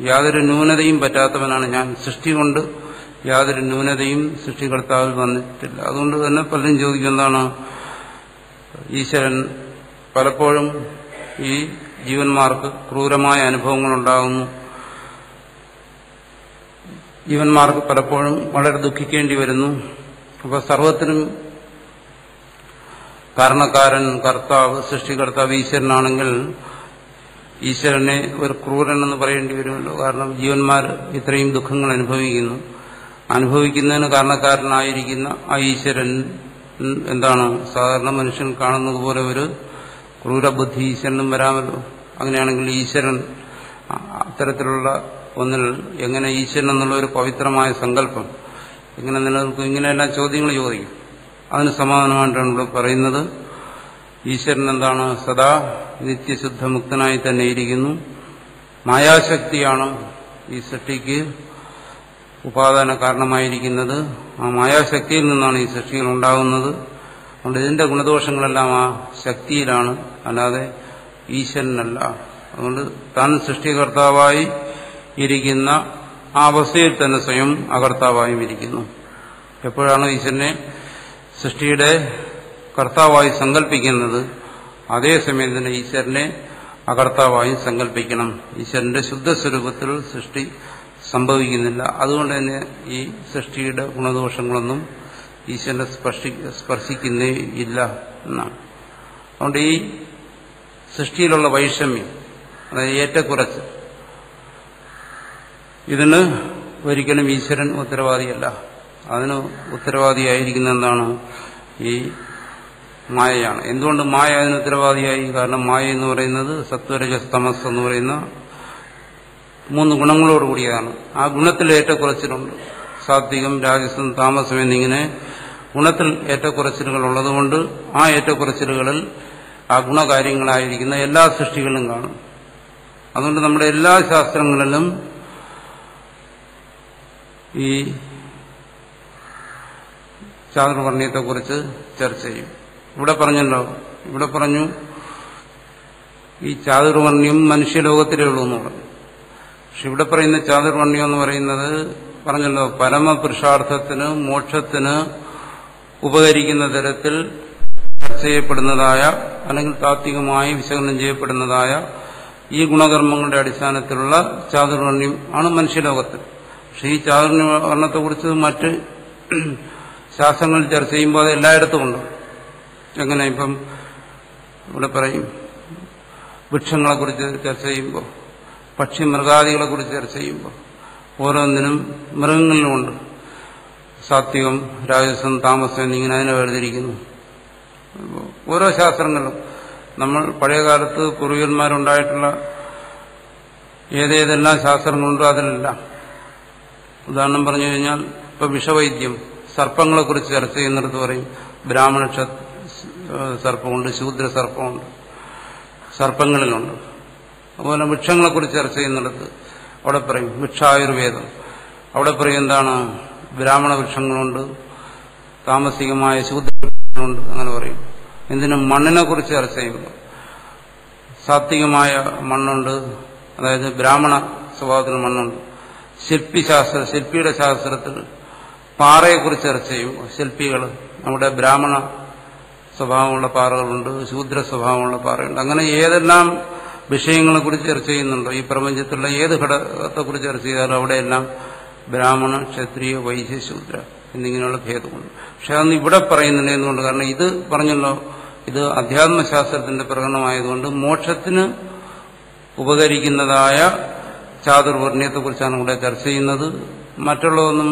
യാതൊരു ന്യൂനതയും പറ്റാത്തവനാണ് ഞാൻ. സൃഷ്ടി കൊണ്ട് യാതൊരു ന്യൂനതയും സൃഷ്ടികർത്താവിൽ വന്നിട്ടില്ല. അതുകൊണ്ട് തന്നെ പലരും ചോദിക്കും, എന്താണ് ഈശ്വരൻ പലപ്പോഴും ഈ ജീവന്മാർക്ക് ക്രൂരമായ അനുഭവങ്ങളുണ്ടാകുന്നു, ജീവന്മാർക്ക് പലപ്പോഴും വളരെ ദുഃഖിക്കേണ്ടി വരുന്നു. അപ്പോൾ സർവത്തിനും കാരണക്കാരൻ, കർത്താവ്, സൃഷ്ടികർത്താവ് ഈശ്വരനാണെങ്കിൽ ഈശ്വരനെ ഒരു ക്രൂരൻ എന്ന് പറയേണ്ടി വരുമല്ലോ. കാരണം ജീവന്മാർ ഇത്രയും ദുഃഖങ്ങൾ അനുഭവിക്കുന്നതിന് കാരണക്കാരനായിരിക്കുന്ന ആ ഈശ്വരൻ എന്താണ്? സാധാരണ മനുഷ്യൻ കാണുന്നത് പോലെ ഒരു ക്രൂരബുദ്ധി ഈശ്വരനും വരാമല്ലോ. അങ്ങനെയാണെങ്കിൽ ഈശ്വരൻ അത്തരത്തിലുള്ള ഒന്നിൽ എങ്ങനെ ഈശ്വരൻ എന്നുള്ള ഒരു പവിത്രമായ സങ്കല്പം എങ്ങനെ നിലനിൽക്കും? ഇങ്ങനെയെല്ലാം ചോദ്യങ്ങൾ ചോദിക്കും. അതിന് സമാധാനമായിട്ടാണ് ഇവിടെ പറയുന്നത്. ഈശ്വരൻ എന്താണ്? സദാ നിത്യശുദ്ധമുക്തനായി തന്നെ ഇരിക്കുന്നു. മായാശക്തിയാണ് ഈ സൃഷ്ടിക്ക് ഉപാദാന കാരണമായിരിക്കുന്നത്. ആ മായാശക്തിയിൽ നിന്നാണ് ഈ സൃഷ്ടികൾ ഉണ്ടാകുന്നത്. അതുകൊണ്ട് ഇതിന്റെ ഗുണദോഷങ്ങളെല്ലാം ആ ശക്തിയിലാണ്, അല്ലാതെ ഈശ്വരനല്ല. അതുകൊണ്ട് താൻ സൃഷ്ടികർത്താവായി ഇരിക്കുന്ന ആ അവസ്ഥയിൽ തന്നെ സ്വയം അകർത്താവായും ഇരിക്കുന്നു. എപ്പോഴാണ് ഈശ്വരനെ സൃഷ്ടിയുടെ കർത്താവായി സങ്കല്പിക്കുന്നത്, അതേസമയം തന്നെ ഈശ്വരനെ അകർത്താവായും സങ്കല്പിക്കണം. ഈശ്വരന്റെ ശുദ്ധസ്വരൂപത്തിൽ സൃഷ്ടി സംഭവിക്കുന്നില്ല. അതുകൊണ്ട് തന്നെ ഈ സൃഷ്ടിയുടെ ഗുണദോഷങ്ങളൊന്നും ഈശ്വരനെ സ്പർശിക്കുന്നേ ഇല്ല എന്നാണ്. അതുകൊണ്ട് ഈ സൃഷ്ടിയിലുള്ള വൈഷമ്യം, അതായത് ഏറ്റക്കുറച്ച്, ഇതിന് ഒരിക്കലും ഈശ്വരൻ ഉത്തരവാദിയല്ല. അതിന് ഉത്തരവാദിയായിരിക്കുന്ന എന്താണ്? ഈ മായയാണ്. എന്തുകൊണ്ട് മായ അതിന് ഉത്തരവാദിയായി? കാരണം മായ എന്ന് പറയുന്നത് സത്വരജസ് തമസ് എന്ന് പറയുന്ന 3 ഗുണങ്ങളോട് കൂടിയതാണ്. ആ ഗുണത്തിൽ ഏറ്റക്കുറച്ചിലുണ്ട്. സാത്വികം, രാജസം, താമസം എന്നിങ്ങനെ ഗുണത്തിൽ ഏറ്റക്കുറച്ചിലുകൾ ഉള്ളതുകൊണ്ട് ആ ഏറ്റക്കുറച്ചിലുകളിൽ ആ ഗുണകാര്യങ്ങളായിരിക്കുന്ന എല്ലാ സൃഷ്ടികളും കാണും. അതുകൊണ്ട് നമ്മുടെ എല്ലാ ശാസ്ത്രങ്ങളിലും ഈ ചാതുർവർണ്ണയത്തെക്കുറിച്ച് ചർച്ച ചെയ്യും. ഇവിടെ പറഞ്ഞു ഈ ചാതുർവർണ്ണ്യം മനുഷ്യലോകത്തിലേ ഉള്ളൂ എന്ന് പറഞ്ഞു. പക്ഷെ ഇവിടെ പറയുന്ന ചാതുർവർണ്ണ്യം എന്ന് പറയുന്നത് പറഞ്ഞല്ലോ പരമപുരുഷാർത്ഥത്തിന് മോക്ഷത്തിന് ഉപകരിക്കുന്ന തരത്തിൽ ചർച്ച ചെയ്യപ്പെടുന്നതായ അല്ലെങ്കിൽ താത്വികമായി വിശകലനം ചെയ്യപ്പെടുന്നതായ ഈ ഗുണകർമ്മങ്ങളുടെ അടിസ്ഥാനത്തിലുള്ള ചാതുർവർണ്ണ്യം ആണ് മനുഷ്യലോകത്തിൽ. പക്ഷെ ഈ ചാതുർവർണ്ണത്തെക്കുറിച്ച് മറ്റ് ശാസ്ത്രങ്ങൾ ചർച്ച ചെയ്യുമ്പോൾ അത് എല്ലായിടത്തും ഉണ്ട്. എങ്ങനെ? ഇപ്പം ഇവിടെ പറയും വൃക്ഷങ്ങളെക്കുറിച്ച് ചർച്ച ചെയ്യുമ്പോൾ, പക്ഷി മൃഗാദികളെക്കുറിച്ച് ചർച്ച ചെയ്യുമ്പോൾ ഓരോന്നിനും മൃഗങ്ങളിലുമുണ്ട് സാത്വികം, രാജസം, താമസം എന്നിങ്ങനെ അതിനെ വേർതിരിക്കുന്നു. ഓരോ ശാസ്ത്രങ്ങളിലും നമ്മൾ പഴയകാലത്ത് പൂർവികന്മാരുണ്ടായിട്ടുള്ള ഏതേതെല്ലാം ശാസ്ത്രങ്ങളുണ്ടോ അതിലെല്ലാം, ഉദാഹരണം പറഞ്ഞു കഴിഞ്ഞാൽ ഇപ്പൊ വിഷവൈദ്യം, സർപ്പങ്ങളെക്കുറിച്ച് ചർച്ച ചെയ്യുന്നിടത്ത് പറയും ബ്രാഹ്മണ സർപ്പമുണ്ട്, ശൂദ്ര സർപ്പമുണ്ട്, സർപ്പങ്ങളിലുണ്ട്. അതുപോലെ വൃക്ഷങ്ങളെക്കുറിച്ച് ചർച്ച ചെയ്യുന്നിടത്ത് അവിടെ പറയും വൃക്ഷായുർവേദം. അവിടെ പറയും എന്താണ്? ബ്രാഹ്മണ വൃക്ഷങ്ങളുണ്ട്, താമസികമായ ശൂദ്രവൃക്ഷങ്ങളുണ്ട്, അങ്ങനെ പറയും. എന്തിനും മണ്ണിനെ കുറിച്ച് ചർച്ച ചെയ്യുമ്പോൾ സാത്വികമായ മണ്ണുണ്ട്, അതായത് ബ്രാഹ്മണ സ്വഭാവത്തിന് മണ്ണുണ്ട്. ശില്പിയുടെ ശാസ്ത്രത്തിൽ പാറയെക്കുറിച്ച് ചർച്ച ചെയ്യും. ശില്പികൾ നമ്മുടെ ബ്രാഹ്മണ സ്വഭാവമുള്ള പാറകളുണ്ട്, ശൂദ്ര സ്വഭാവമുള്ള പാറയുണ്ട്. അങ്ങനെ ഏതെല്ലാം വിഷയങ്ങളെക്കുറിച്ച് ചർച്ച ചെയ്യുന്നുണ്ടോ ഈ പ്രപഞ്ചത്തിലുള്ള ഏത് ഘടകത്തെക്കുറിച്ച് ചർച്ച ചെയ്താലും അവിടെയെല്ലാം ബ്രാഹ്മണ, ക്ഷത്രിയ, വൈശ്യ, ശൂദ്ര എന്നിങ്ങനെയുള്ള ഭേദമുണ്ട്. പക്ഷെ അതൊന്നും ഇവിടെ പറയുന്നില്ല. എന്തുകൊണ്ട്? കാരണം ഇത് പറഞ്ഞല്ലോ, ഇത് അധ്യാത്മശാസ്ത്രത്തിന്റെ പ്രകടനമായതുകൊണ്ട് മോക്ഷത്തിന് ഉപകരിക്കുന്നതായ ചാതുർവർണ്ണ്യത്തെക്കുറിച്ചാണ് ഇവിടെ ചർച്ച ചെയ്യുന്നത്. മറ്റുള്ളതൊന്നും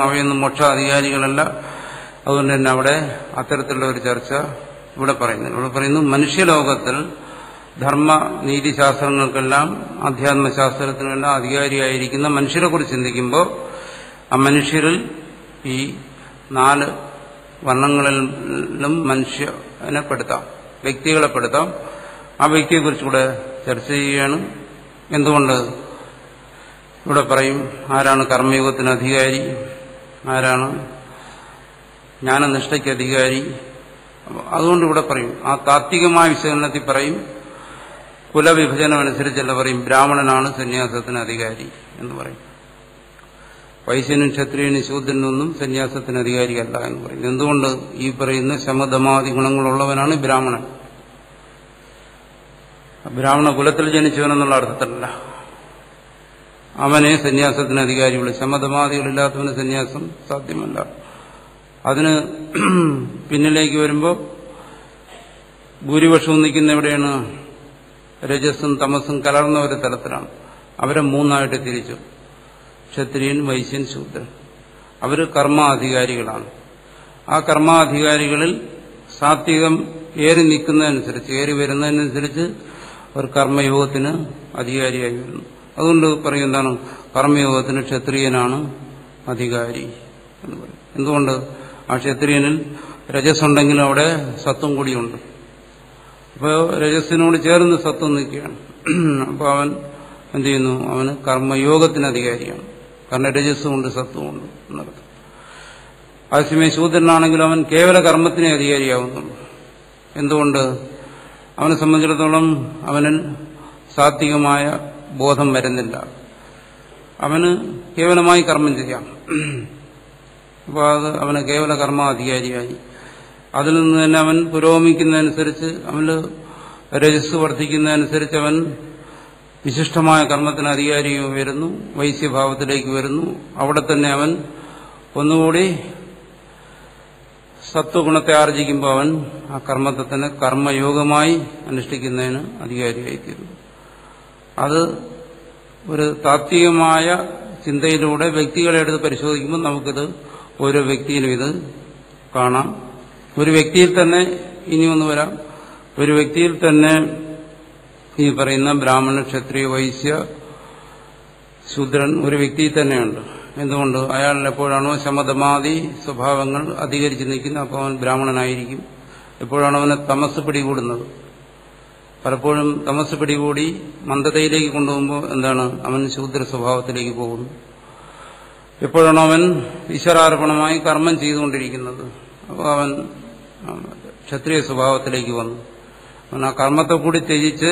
അവയൊന്നും മോക്ഷാധികാരികളല്ല. അതുകൊണ്ട് തന്നെ അവിടെ അത്തരത്തിലുള്ള ഒരു ചർച്ച ഇവിടെ പറയുന്നില്ല. ഇവിടെ പറയുന്നു മനുഷ്യലോകത്തിൽ ധർമ്മ നീതിശാസ്ത്രങ്ങൾക്കെല്ലാം അധ്യാത്മശാസ്ത്രത്തിനെല്ലാം അധികാരിയായിരിക്കുന്ന മനുഷ്യരെ കുറിച്ച് ചിന്തിക്കുമ്പോൾ ആ മനുഷ്യരിൽ ഈ 4 വർണ്ണങ്ങളിലും മനുഷ്യനെ പെടുത്താം, വ്യക്തികളെ പെടുത്താം. ആ വ്യക്തിയെക്കുറിച്ച് കൂടെ ചർച്ച ചെയ്യുകയാണ്. എന്തുകൊണ്ട്? ഇവിടെ പറയും ആരാണ് കർമ്മയോഗത്തിന് അധികാരി, ആരാണ് ജ്ഞാനനിഷ്ഠയ്ക്ക് അധികാരി. അതുകൊണ്ട് ഇവിടെ പറയും ആ താത്വികമായ വിശകലനത്തിൽ പറയും കുലവിഭജനം അനുസരിച്ചല്ല പറയും ബ്രാഹ്മണനാണ് സന്യാസത്തിന് അധികാരി എന്ന് പറയും. വൈശ്യനും ക്ഷത്രിയനും ശൂദ്രനൊന്നും സന്യാസത്തിന് അധികാരിയല്ല എന്ന് പറയും. എന്തുകൊണ്ട്? ഈ പറയുന്ന ശമധമാദി ഗുണങ്ങളുള്ളവനാണ് ബ്രാഹ്മണൻ. ബ്രാഹ്മണ കുലത്തിൽ ജനിച്ചവനെന്നുള്ള അർത്ഥത്തിലല്ല അവനെ സന്യാസത്തിന് അധികാരിയുള്ളൂ. ശമധമാദികളില്ലാത്തവന് സന്യാസം സാധ്യമല്ല. അതിന് പിന്നിലേക്ക് വരുമ്പോൾ ഭൂരിപക്ഷവും നിൽക്കുന്ന എവിടെയാണ്? രജസും തമസും കലർന്ന ഒരു തലത്തിലാണ്. അവരെ 3ആയിട്ട് തിരിച്ചു: ക്ഷത്രിയൻ, വൈശ്യൻ, ശൂദ്രൻ. അവർ കർമാധികാരികളാണ്. ആ കർമാധികാരികളിൽ സാത്വികം ഏറി നിൽക്കുന്നതനുസരിച്ച്, ഏറി വരുന്നതിനനുസരിച്ച് അവർ കർമ്മയോഗത്തിന് അധികാരിയായി വരുന്നു. അതുകൊണ്ട് പറയും എന്താണ്? കർമ്മയോഗത്തിന് ക്ഷത്രിയനാണ് അധികാരി എന്ന് പറയും. എന്തുകൊണ്ട്? ആ ക്ഷത്രിയനിൽ രജസ്സുണ്ടെങ്കിലും അവിടെ സത്വം കൂടിയുണ്ട്. അപ്പോൾ രജസ്സിനോട് ചേർന്ന് സത്വം നിൽക്കുകയാണ്. അപ്പോൾ അവൻ എന്ത് ചെയ്യുന്നു? അവന് കർമ്മയോഗത്തിന് അധികാരിയാണ്. കാരണം രജസ്സുമുണ്ട്, സത്വമുണ്ട് എന്നർത്ഥം. അതേസമയം ശൂദ്രനാണെങ്കിലും അവൻ കേവല കർമ്മത്തിനെ അധികാരിയാവുന്നുള്ളൂ. എന്തുകൊണ്ട്? അവനെ സംബന്ധിച്ചിടത്തോളം അവന് സാത്വികമായ ബോധം വരുന്നില്ല. അവന് കേവലമായി കർമ്മം ചെയ്യാം. അപ്പോൾ അത് അവന് കേവല കർമാധികാരിയായി. അതിൽ നിന്ന് തന്നെ അവൻ പുരോഗമിക്കുന്നതനുസരിച്ച്, അവന് രജസ് വർദ്ധിക്കുന്നതനുസരിച്ച് അവൻ വിശിഷ്ടമായ കർമ്മത്തിന് അധികാരി വരുന്നു, വൈശ്യഭാവത്തിലേക്ക് വരുന്നു. അവിടെ തന്നെ അവൻ ഒന്നുകൂടി സത്വഗുണത്തെ ആർജിക്കുമ്പോൾ അവൻ ആ കർമ്മത്തെ തന്നെ കർമ്മയോഗമായി അനുഷ്ഠിക്കുന്നതിന് അധികാരിയായിത്തീരുന്നു. അത് ഒരു താത്വികമായ ചിന്തയിലൂടെ വ്യക്തികളെ എടുത്ത് പരിശോധിക്കുമ്പോൾ നമുക്കിത് ഓരോ വ്യക്തിയിലും ഇത് കാണാം. ഒരു വ്യക്തിയിൽ തന്നെ ഇനിയൊന്ന് വരാം. ഒരു വ്യക്തിയിൽ തന്നെ ഈ പറയുന്ന ബ്രാഹ്മണ, ക്ഷത്രിയ, വൈശ്യ, ശൂദ്രൻ ഒരു വ്യക്തിയിൽ തന്നെയുണ്ട്. എന്തുകൊണ്ട്? അയാളിൽ എപ്പോഴാണോ ശമതമാദി സ്വഭാവങ്ങൾ അധികരിച്ച് നിൽക്കുന്നത് അപ്പോൾ അവൻ ബ്രാഹ്മണനായിരിക്കും. എപ്പോഴാണോ അവനെ തമസ് പിടികൂടുന്നത്, പലപ്പോഴും തമസ് പിടികൂടി മന്ദതയിലേക്ക് കൊണ്ടുപോകുമ്പോൾ എന്താണ്, അവൻ ശൂദ്ര സ്വഭാവത്തിലേക്ക് പോകുന്നു. എപ്പോഴാണോ അവൻ ഈശ്വരാർപ്പണമായി കർമ്മം ചെയ്തുകൊണ്ടിരിക്കുന്നത് അപ്പോൾ അവൻ ക്ഷത്രിയ സ്വഭാവത്തിലേക്ക് വന്നു. അവൻ ആ കർമ്മത്തെ കൂടി ത്യജിച്ച്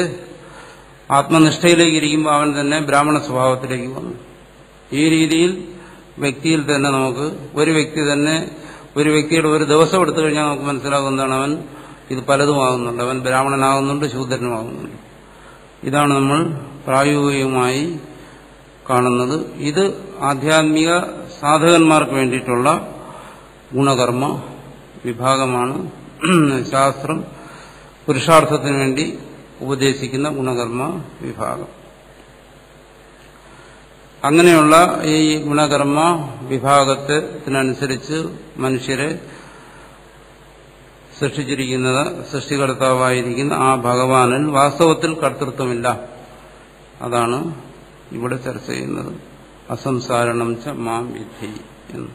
ആത്മനിഷ്ഠയിലേക്ക് ഇരിക്കുമ്പോൾ അവൻ തന്നെ ബ്രാഹ്മണ സ്വഭാവത്തിലേക്ക് വന്നു. ഈ രീതിയിൽ വ്യക്തിയിൽ തന്നെ നമുക്ക് ഒരു വ്യക്തിയുടെ ഒരു ദിവസം എടുത്തു കഴിഞ്ഞാൽ നമുക്ക് മനസ്സിലാകും എന്താണ്, അവൻ ഇത് പലതുമാകുന്നുണ്ട്. അവൻ ബ്രാഹ്മണനാകുന്നുണ്ട്, ശൂദ്രനുമാകുന്നുണ്ട്. ഇതാണ് നമ്മൾ പ്രായോഗികമായി കാണുന്നത്. ഇത് ആധ്യാത്മിക സാധകന്മാർക്ക് വേണ്ടിയിട്ടുള്ള ഗുണകർമ്മ വിഭാഗമാണ്. ശാസ്ത്രം പുരുഷാർത്ഥത്തിന് വേണ്ടി ഉപദേശിക്കുന്ന ഗുണകർമ്മ വിഭാഗം. അങ്ങനെയുള്ള ഈ ഗുണകർമ്മ വിഭാഗത്തിനനുസരിച്ച് മനുഷ്യരെ സൃഷ്ടിച്ചിരിക്കുന്നത് സൃഷ്ടികർത്താവായിരിക്കുന്ന ആ ഭഗവാനിൽ വാസ്തവത്തിൽ കർത്തൃത്വമില്ല. അതാണ് ഇവിടെ ചർച്ച ചെയ്യുന്നത്. അസംസാരണം ച മാം വിദ്ധി എന്ന്.